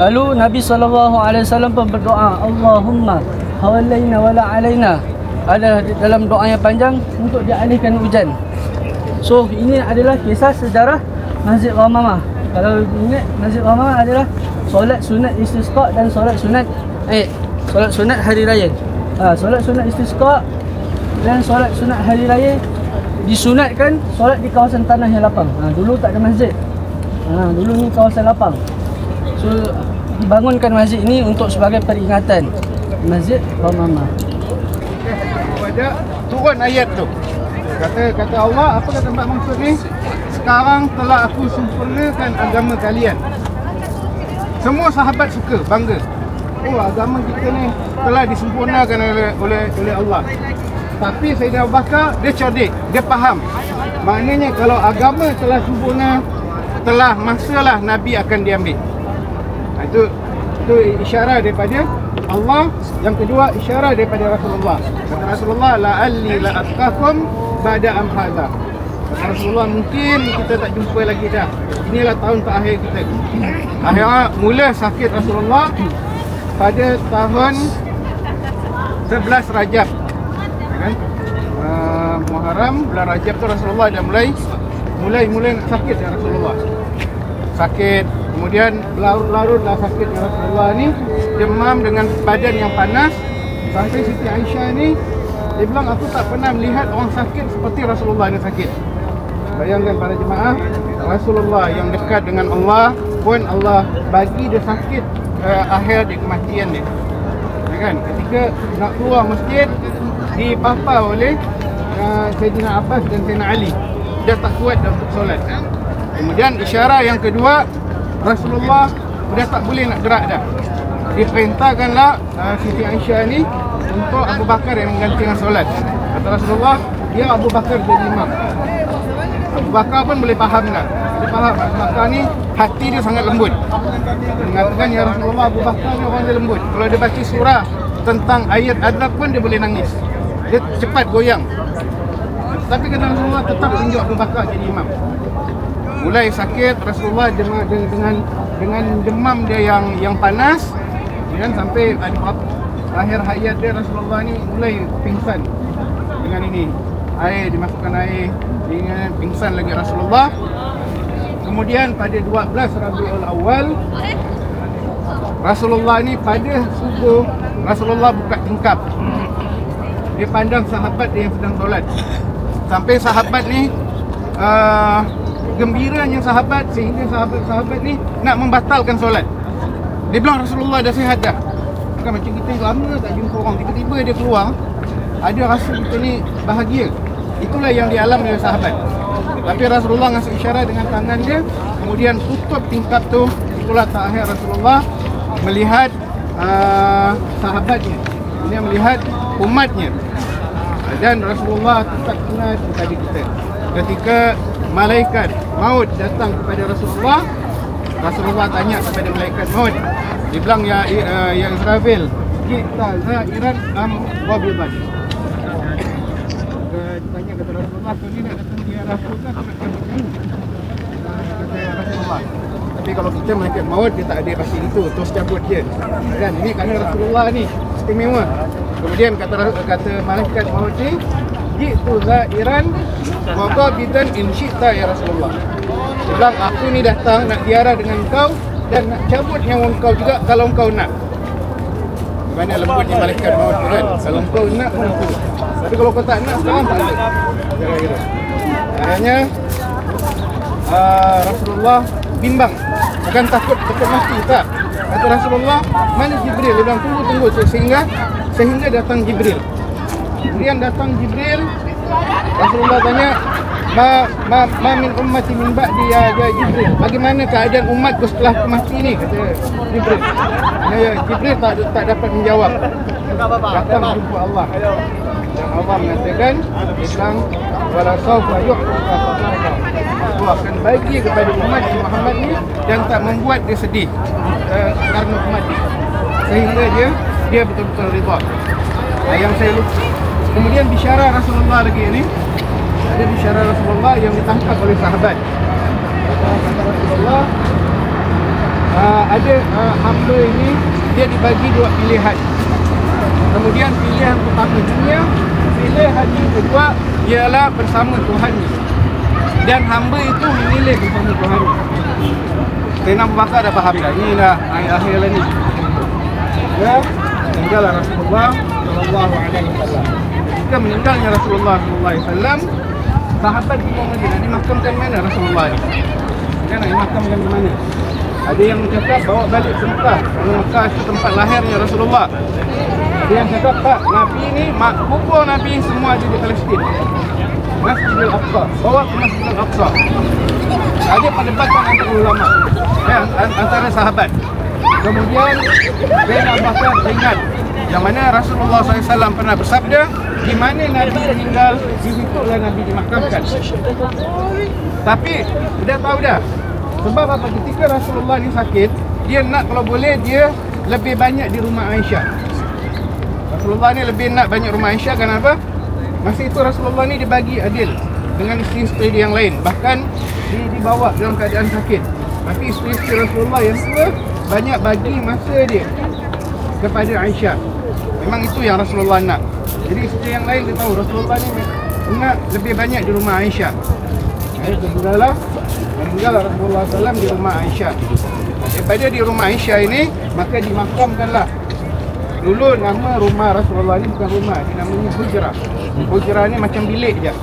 Lalu Nabi SAW pun berdoa, Allahumma hawalaina wala alaina. Ada dalam doa yang panjang untuk dialihkan hujan. So ini adalah kisah sejarah Masjid Ghamamah. Kalau ingat, Masjid Ghamamah adalah solat sunat istisqa dan solat sunat solat sunat hari raya. Solat sunat istisqa dan solat sunat hari raya disunatkan solat di kawasan tanah yang lapang. Dulu tak ada masjid. Dulu ni kawasan lapang. So dibangunkan masjid ini untuk sebagai peringatan Masjid Ghamamah. Pada turun ayat tu. Kata Allah, apa kata maksud ni? Sekarang telah aku sempurnakan agama kalian. Semua sahabat suka, bangga. Oh, agama kita ni telah disempurnakan oleh Allah. Tapi Sayyidina Abu Bakar, dia cerdik, dia faham. Maknanya kalau agama telah sempurna, telah masalah Nabi akan diambil. Itu isyarat daripada Allah. Yang kedua, isyarat daripada Rasulullah. Kata Rasulullah, la'alli la'atqakum ba'da am hadha. Kata Rasulullah, mungkin kita tak jumpa lagi dah. Inilah tahun terakhir kita. Akhirnya mula sakit Rasulullah pada tahun 11 Rajab. Kan? Muharram, bulan Rajab tu Rasulullah dah mulai nak sakit ya Rasulullah. Sakit, kemudian larut-larutlah sakit ya Rasulullah ni, demam dengan badan yang panas. Sampai Siti Aisyah ni, dia bilang, aku tak pernah melihat orang sakit seperti Rasulullah ni sakit. Bayangkan para jemaah, Rasulullah yang dekat dengan Allah pun Allah bagi dia sakit akhir di kematian dia. Kan? Ketika nak keluar masjid, dipapar oleh Sayyidina Abbas dan Sayyidina Ali. Dia tak kuat dah untuk solat. Kemudian isyarat yang kedua, Rasulullah dah tak boleh nak gerak dah. Diperintahkanlah Siti Aisyah ni untuk Abu Bakar yang menggantikan solat. Kata Rasulullah, dia Abu Bakar jadi imam. Abu Bakar pun boleh faham tak? Dia faham Abu Bakar ni hati dia sangat lembut. Dia mengatakan, ya Rasulullah, Abu Bakar ni orang dia lembut. Kalau dia baca surah tentang ayat adab pun dia boleh nangis. Dia cepat goyang. Tapi kata Rasulullah tetap tunjuk Abu Bakar jadi imam. Mulai sakit Rasulullah dengan demam dia yang panas, dan sampai akhir hayat dia Rasulullah ni mulai pingsan dengan ini. Air dimasukkan air, dengan pingsan lagi Rasulullah. Kemudian pada 12 Rabiul Awal, Rasulullah ni pada subuh Rasulullah buka tingkap. Dia pandang sahabat dia yang sedang solat. Sampai sahabat ni gembiranya sahabat sehingga sahabat-sahabat ni nak membatalkan solat. Dia bilang Rasulullah dah sihat dah. Kan macam kita lama tak jumpa orang, tiba-tiba dia keluar, ada rasa kita ni bahagia. Itulah yang dialami oleh sahabat. Tapi Rasulullah ngasih isyarat dengan tangan dia, kemudian tutup tingkap tu. Itulah terakhir Rasulullah melihat sahabatnya, dia melihat umatnya. Dan Rasulullah tetap ingat kepada kita. Ketika malaikat maut datang kepada Rasulullah, Rasulullah tanya kepada malaikat maut. Dia bilang, ya Israfil, kita zairan am wabiban. Tanya kata Rasulullah, kau ni nak datang dia Rasulullah atau nak cabut ni? Kata Rasulullah. Tapi kalau kita malaikat maut, dia tak ada pasti itu, terus cabut je. Dan ini kerana Rasulullah ni istimewa. Kemudian kata malaikat maut ni, jitu zairan wa qabidan in syi'ta ya Rasulullah. Dia bilang, aku ni datang nak ziarah dengan kau dan nak cabut nyawa kau juga kalau kau nak. Mana lembutnya malaikat maut tu kan. Kalau kau nak pun aku. Tapi kalau kau tak nak sekarang tak ada. Kira-kira. Akhirnya Rasulullah bimbang. Bukan takut mati, tak. Kata Rasulullah, mana Jibril? Dia bilang tunggu sehingga datang Jibril. Kemudian datang Jibril. Rasulullah tanya, ma min ummati min ba'di ya Jibril. Bagaimana keadaan umatku setelah aku mati ni? Kata Jibril. Jibril tak dapat menjawab. Datang jumpa Allah. Dan Allah mengatakan, Islam wala sawfa yuhqa fatarqa. Aku akan bagi kepada umat Muhammad ni dan tak membuat dia sedih karena umat ni. Sehingga dia betul-betul redha. Yang saya lupa. Kemudian bisyarah Rasulullah lagi ni. Ada bisyarah Rasulullah yang ditangkap oleh sahabat. Kata Rasulullah, ada hamba ini dia dibagi dua pilihan. Kemudian pilihan pertama dunia, pilihan yang kedua ialah bersama Tuhannya. Dan hamba itu memilih bersama Tuhannya. Sayyidina Abu Bakar dah faham dah. Inilah akhir ni. Ya, meninggal Rasulullah sallallahu alaihi wasallam. Ketika meninggalnya Rasulullah sallallahu alaihi wasallam, sahabat di Madinah dimakamkan mana Rasulullah ni? Dia nak dimakamkan di mana? Ada yang cakap bawa balik ke Mekah, kerana Mekah itu tempat lahirnya Rasulullah. Ada yang cakap tak, Nabi ni, kubur Nabi semua ada di Palestin. Masjidil Aqsa, bawa ke Masjidil Aqsa. Ada perdebatan antara ulama, antara sahabat. Kemudian Sayyidina Abu Bakar ingat yang mana Rasulullah SAW pernah bersabda, di mana Nabi meninggal, di situlah Nabi dimakamkan. Tapi dah tahu dah. Sebab apa? Ketika Rasulullah ni sakit, dia nak kalau boleh dia lebih banyak di rumah Aisyah. Rasulullah ni lebih nak banyak rumah Aisyah. Kenapa? Masa itu Rasulullah ni dibagi adil dengan isteri-isteri dia yang lain. Bahkan dibawa dalam keadaan sakit. Tapi isteri-isteri Rasulullah yang tua banyak bagi masa dia kepada Aisyah. Memang itu yang Rasulullah nak. Jadi isteri yang lain dia tahu Rasulullah ni nak lebih banyak di rumah Aisyah. Sudahlah, meninggal Rasulullah SAW di rumah Aisyah. Daripada di rumah Aisyah ini, maka dimakamkanlah. Dulu nama rumah Rasulullah ni bukan rumah, dia namanya Hujrah. Hujrah ni macam bilik je.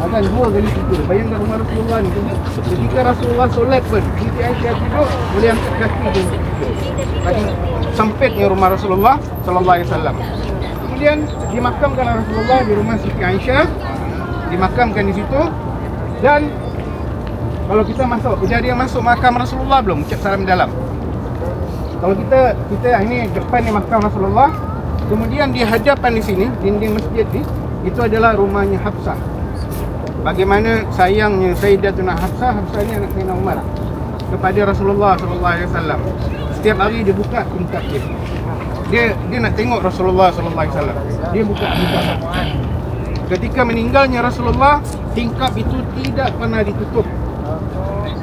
Ada 2 kali tidur. Bayangkan rumah Rasulullah ni. Ketika Rasulullah solat pun, Siti Aisyah duduk, boleh angkat kaki dia. Tadi sempitnya rumah Rasulullah sallallahu alaihi wasallam. Kemudian dimakamkan Rasulullah di rumah Siti Aisyah, dimakamkan di situ. Dan kalau kita masuk, jadi yang masuk makam Rasulullah belum ucap salam dalam. Kalau kita ini depan ni makam Rasulullah, kemudian di hadapan di sini dinding masjid ni itu adalah rumahnya Hafsah. Bagaimana sayangnya Sayyidatuna Hafsah ni anak Sayyidina Umar kepada Rasulullah sallallahu alaihi wasallam. Setiap hari dia buka tingkap dia. Dia nak tengok Rasulullah sallallahu alaihi wasallam. Dia buka. Ketika meninggalnya Rasulullah, tingkap itu tidak pernah ditutup.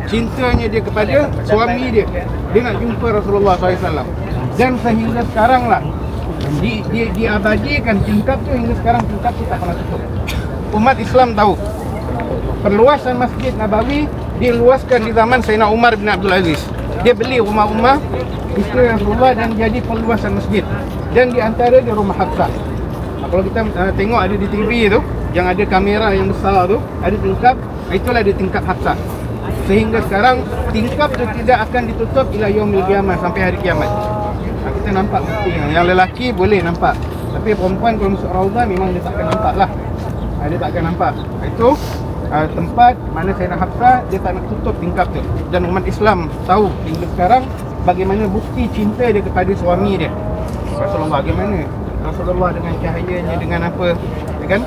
Cintanya dia kepada suami dia. Dia nak jumpa Rasulullah SAW. Dan sehingga sekarang lah diabadikan tingkap tu, hingga sekarang tingkap tu tak pernah tutup. Umat Islam tahu perluasan Masjid Nabawi diluaskan di zaman Sayyidina Umar bin Abdul Aziz. Dia beli rumah-rumah isteri Rasulullah dan jadi perluasan masjid. Dan di antara dia rumah Hafsah. Kalau kita tengok ada di TV tu, yang ada kamera yang besar tu, ada tingkap, itulah ada tingkap Hafsah. Sehingga sekarang tingkap tu tidak akan ditutup ila yaumil qiyamah, sampai hari kiamat. Kita nampak bukti. Yang lelaki boleh nampak, tapi perempuan kalau masuk raudhah memang dia takkan nampak lah. Dia takkan nampak. Itu tempat mana Sayyidina Hafsah, dia tak nak tutup tingkap tu. Dan umat Islam tahu hingga sekarang bagaimana bukti cinta dia kepada suami dia Rasulullah. Bagaimana Rasulullah dengan cahayanya, dengan apa, ya kan?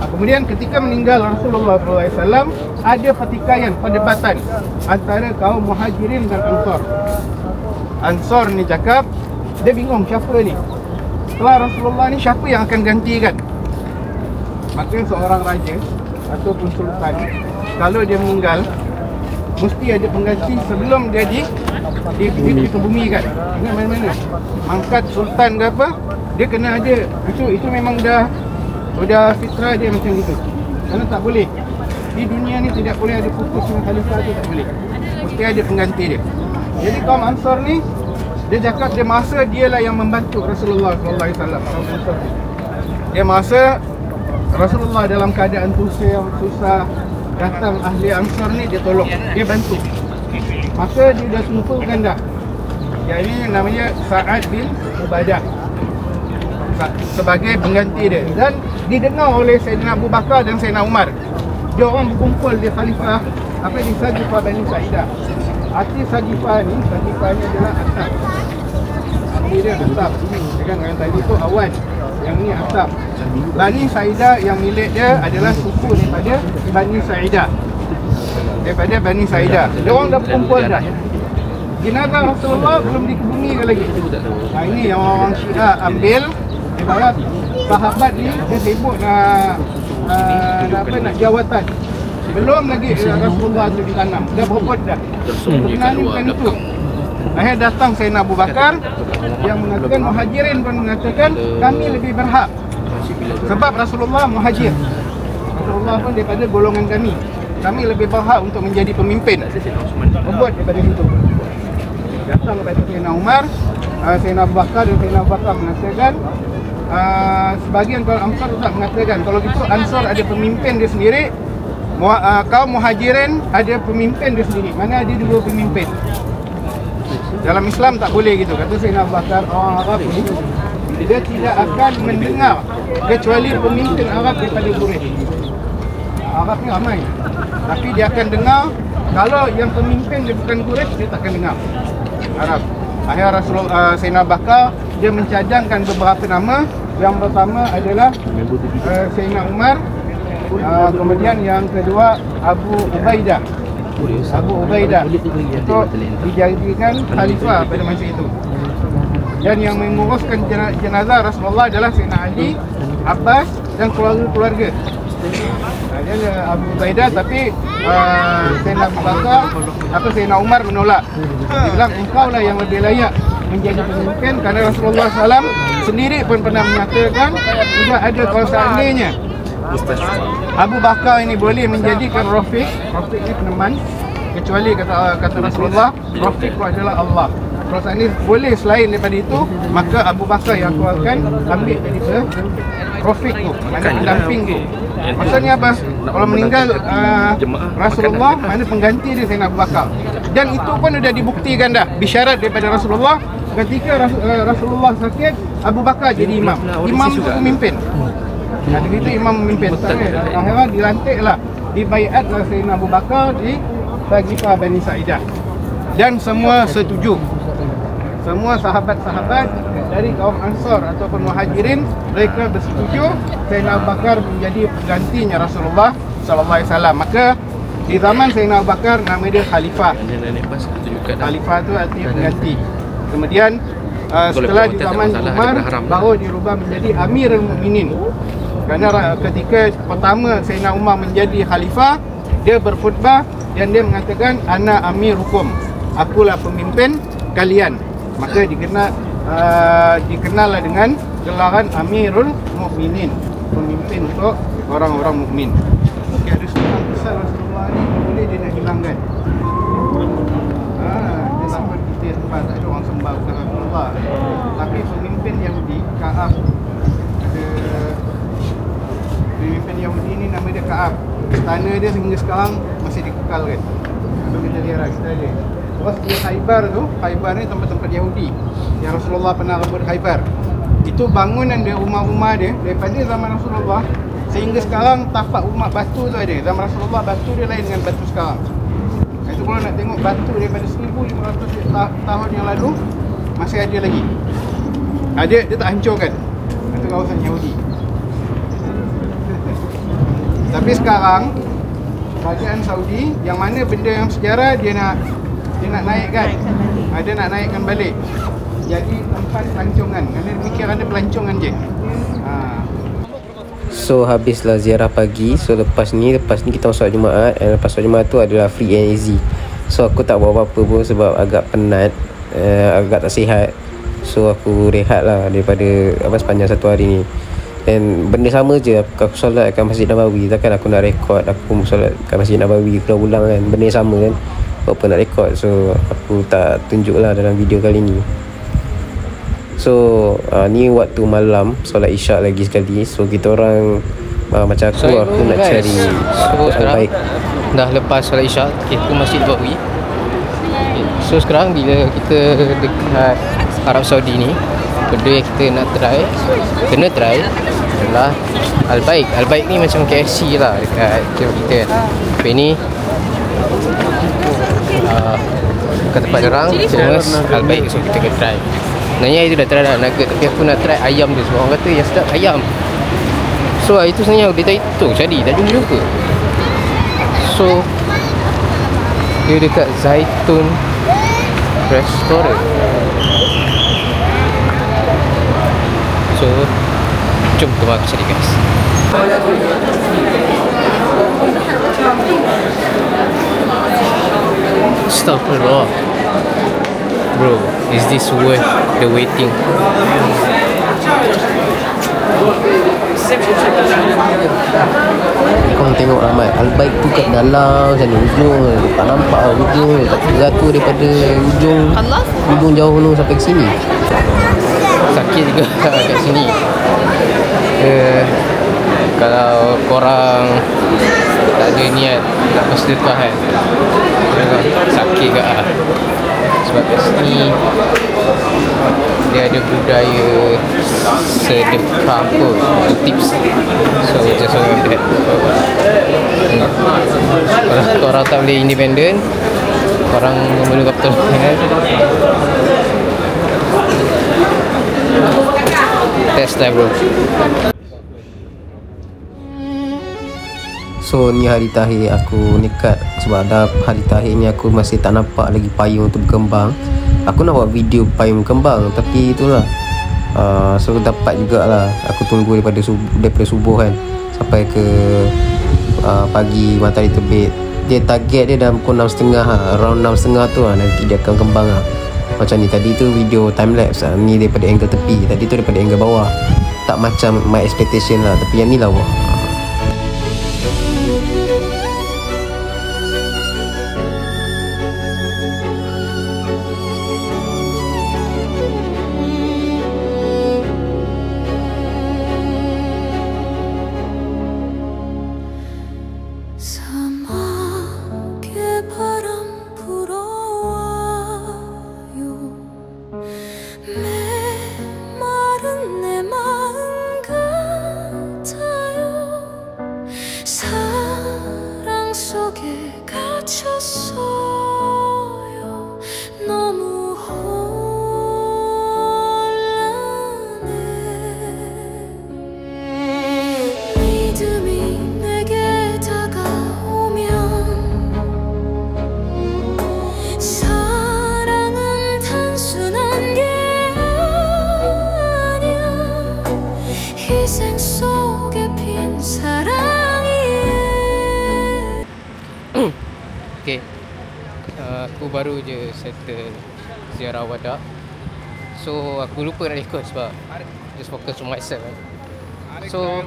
Kemudian ketika meninggal Rasulullah SAW, ada pertikaian, perdebatan antara kaum Muhajirin dan Ansar. Ansar ni cakap, dia bingung siapa ni. Setelah Rasulullah ni, siapa yang akan gantikan? Maka seorang raja ataupun sultan, kalau dia meninggal, mesti ada pengganti sebelum dia dikebumikan. Ingat mana-mana mangkat sultan ke apa, dia kena ada. Itu memang dah fitrah dia macam itu. Kerana tak boleh di dunia ni, tidak boleh ada putus dengan khalifah tu, tak boleh. Mesti ada pengganti dia. Jadi kaum Ansar ni, dia cakap dia masa dialah yang membantu Rasulullah sallallahu alaihi wasallam. Dia masa Rasulullah dalam keadaan susah, datang ahli Ansar ni, dia tolong, dia bantu. Maka dia dah kumpulkan dah. Yang ini namanya Sa'ad bin Ubadah sebagai pengganti dia. Dan didengar oleh Sayyidina Abu Bakar dan Sayyidina Umar. Dia orang berkumpul di khalifah di Sajifah Bani Sa'idah. Arti Sajifah ni adalah atap. Ini dia atap. Dengan tadi tu awan, yang ni atap. Bani Sa'idah yang milik dia adalah suku daripada Bani Sa'idah. Dia orang dah berkumpul dah. Jenazah Rasulullah belum dikebumikan lagi. Ini yang orang Syiah ambil. Ibarat sahabat ni, dia sibuk nak jawatan. Belum lagi Rasulullah tu ditanam, dah berebut dah. Sebenarnya bukan itu. Akhirnya datang Sayyidina Abu Bakar yang mengatakan, Muhajirin pun mengatakan kami lebih berhak. Sebab Rasulullah muhajir. Rasulullah pun daripada golongan kami. Kami lebih berhak untuk menjadi pemimpin. Berebut daripada situ. Datang kepada Sayyidina Umar, Sayyidina Abu Bakar dan Sayyidina Abu Bakar mengatakan, sebagian kaum Ansar tak mengatakan, kalau gitu Ansar ada pemimpin dia sendiri, kaum Muhajirin ada pemimpin dia sendiri. Mana ada dua pemimpin? Dalam Islam tak boleh gitu. Kata Sayyidina Abu Bakar, orang Arab ni dia tidak akan mendengar kecuali pemimpin Arab daripada Quraisy. Arab ni ramai, tapi dia akan dengar. Kalau yang pemimpin dia bukan Quraisy, dia tak akan dengar Arab. Akhirnya Rasulullah Sayyidina Abu Bakar dia mencadangkan beberapa nama. Yang pertama adalah Sayyidina Umar, kemudian yang kedua Abu Ubaidah untuk dijadikan khalifah pada masa itu. Dan yang menguruskan jenazah Rasulullah adalah Sayyidina Ali, Abbas dan keluarga-keluarga. Dia Abu Ubaidah, tapi Sayyidina Abu Bakar atau Sayyidina Umar menolak. Dia bilang engkau lah yang lebih layak menjadi pemimpin, kerana Rasulullah SAW sendiri pun pernah menyatakan tidak ada kalau seandainya Abu Bakar ini boleh menjadikan Rafiq ni peneman, kecuali kata Rasulullah, Rafiq adalah Allah. Kalau seandainya boleh selain daripada itu, maka Abu Bakar yang aku akan ambil daripada Rafiq tu, maknanya pendamping tu. Maksudnya apa? Kalau meninggal Rasulullah, mana pengganti dia Sayyidina Abu Bakar. Dan itu pun sudah dibuktikan dah, bisyarat daripada Rasulullah. Ketika Rasulullah sakit, Abu Bakar jadi imam. Imam itu pemimpin. Jadi itu imam memimpin. Akhirnya dilantiklah, dibaiatlah Sayyidina Abu Bakar di Sajifah Bani Sa'idah. Dan semua setuju. Semua sahabat-sahabat dari kaum Ansar ataupun Muhajirin, mereka bersetuju Sayyidina Abu Bakar menjadi penggantinya Rasulullah sallallahu alaihi wasallam. Maka di zaman Sayyidina Abu Bakar nama dia khalifah. Khalifah itu artinya pengganti. Kemudian setelah di zaman Umar baru dirubah menjadi Amirul Mukminin. Kerana ketika pertama Sayyidina Umar menjadi khalifah, dia berkhutbah dan dia mengatakan ana amirukum, akulah pemimpin kalian. Maka dikenallah dengan gelaran Amirul Mukminin, pemimpin untuk orang-orang mukmin. Okey, ada seorang besar Rasulullah ni boleh dia nak hilangkan. Dia sampai kita tempat tak ada orang sembah bukan Rasulullah. Tapi pemimpin Yahudi, Ka'ab, ada pemimpin Yahudi ni nama dia Ka'ab. Istana dia hingga sekarang masih dikekalkan. Kalau kita lihat kita ada. Terus di Khaybar tu, Khaybar ni tempat-tempat Yahudi yang Rasulullah pernah rebut Khaybar. Itu bangunan dia, rumah-rumah dia daripada zaman Rasulullah sehingga sekarang tapak rumah batu tu ada. Zaman Rasulullah batu dia lain dengan batu sekarang. Itu kalau nak tengok batu daripada 1500 tahun yang lalu masih ada lagi. Ada, dia tak hancurkan. Itu kawasan Yahudi. Tapi sekarang kerajaan Saudi yang mana benda yang sejarah dia nak naikkan. Dia nak naikkan balik. Jadi tempat pelancongan. Kerana fikir ada pelancongan je. So habislah ziarah pagi. So lepas ni kita solat Jumaat. Dan lepas solat Jumaat tu adalah free and easy. So aku tak buat apa-apa pun sebab agak penat, agak tak sihat. So aku rehat lah daripada sepanjang satu hari ni. Dan benda sama je, aku solat kat Masjid Nabawi. Takkan aku nak rekod aku solat kat Masjid Nabawi ulang-ulang kan. Benda yang sama kan, apa nak rekod. So aku tak tunjuk lah dalam video kali ni. So ni waktu malam, solat isyak lagi sekali. So kita orang macam aku nak guys, cari sekarang baik. dah lepas solat isyak, kita Masjid Nabawi. So sekarang bila kita dekat Arab Saudi ni, benda yang kita nak kena try adalah Al-Baik. Al-Baik ni macam KFC lah dekat kita kan. Tapi ni kat tempat derang jenis Al-Baik. So kita kena try. Sebenarnya itu dah try dah nugget, tapi aku nak try ayam dia. Sebab orang kata yang sedap ayam. So itu sebenarnya dia tadi tu jadi tak jumpa. So dia dekat Zaitun Restaurant. So jom kita aku cari guys. Astaghfirullah. Bro, is this worth the waiting? Korang tengok ramai Al-Baik tu kat dalam sana ujung, tak nampak lah ujung. Tak beratur daripada ujung jauh tu sampai ke sini. Sakit juga kat sini. Kalau korang tak ada niat nak bersedekah kan, sakit ke lah. Sebab kat sini dia ada budaya sedekah pun, tips. So just like that. Kalau korang tak boleh independent, korang memerlukan pertolongan, test lah bro. So ni hari terakhir aku nekat. Sebab dah hari terakhir ni aku masih tak nampak lagi payung tu berkembang. Aku nak buat video payung berkembang, tapi itulah so dapat jugalah. Aku tunggu daripada subuh kan sampai ke pagi matahari terbit. Dia target dia dalam pukul 6.30 around 6.30 tu nanti dia akan kembang lah. Macam ni tadi tu video time lapse ni daripada angle tepi, tadi tu daripada angle bawah. Tak macam my expectation lah, tapi yang ni lah wah. Okay, aku baru je settle ziarah wada. So aku lupa nak record sebab just focus on myself kan. So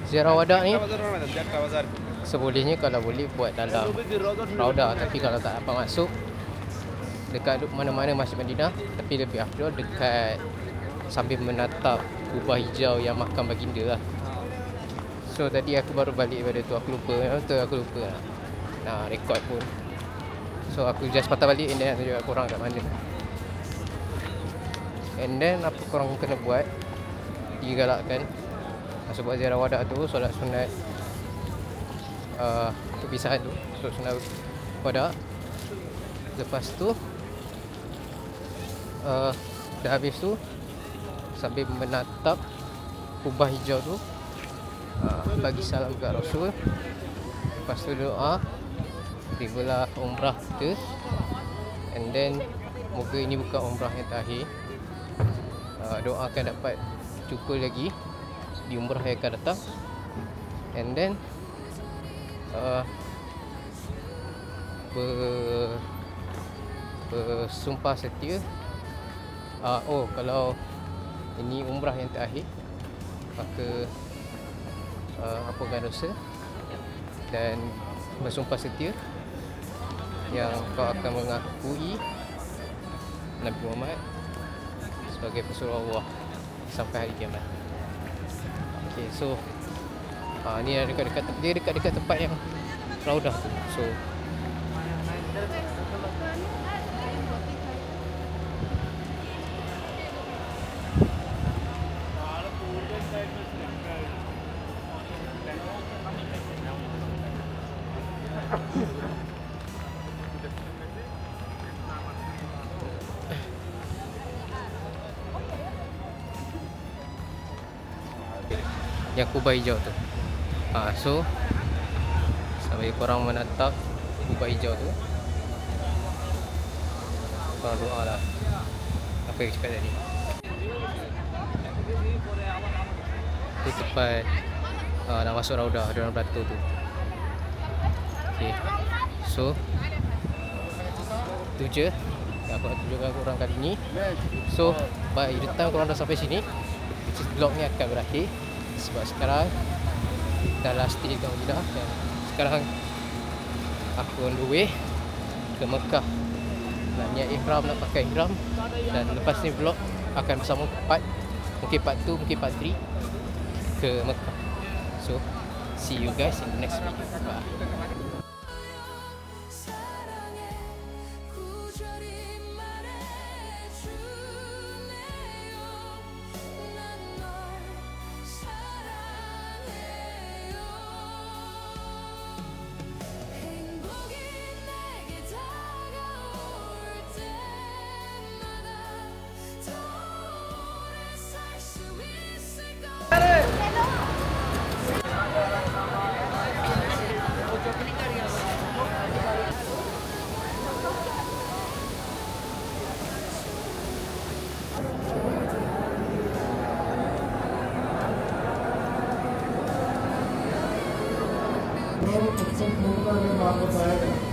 ziarah wada ni sebolehnya kalau boleh buat dalam Raudah, tapi kalau tak dapat masuk dekat mana-mana Masjid Madinah, tapi lebih afdal dekat sambil menatap kubah hijau yang makam baginda lah. So tadi aku baru balik daripada tu, aku lupa. Betul aku lupa nak record pun. So aku just patah balik and then tunjuk korang kat mana. And then apa korang kena buat, digalakkan masa buat ziarah wada tu, solat sunat perpisahan tu, solat sunat wada. Lepas tu dah habis tu, sambil menatap kubah hijau tu, bagi salam kat Rasul. Lepas tu doa, terimalah umrah kita. And then moga ini bukan umrah yang terakhir. Doa akan dapat jumpa lagi di umrah yang akan datang. And then bersumpah setia. Kalau ini umrah yang terakhir, maka apakan dosa dan bersumpah setia yang kau akan mengakui Nabi Muhammad sebagai pesuruh Allah sampai hari kiamat. Okay, so ni dekat tempat yang Raudah tu. So yang kubah hijau tu. So sambil korang menatap kubah hijau tu, korang doa lah apa yang cakap tadi. Itu tempat nak masuk Raudah, ada orang beratur tu. Okay, so tu je yang aku nak tunjukkan korang kali ni. So by the time korang dah sampai sini, which is vlog ni akan berakhir, sebab sekarang dah last day dekat Madinah dan sekarang aku on the way ke Mekah nak niat ihram, nak pakai ihram, dan lepas ni vlog akan bersama mungkin part 2, mungkin part 3 ke Mekah. So see you guys in the next video. Bye. Semoga bermanfaat.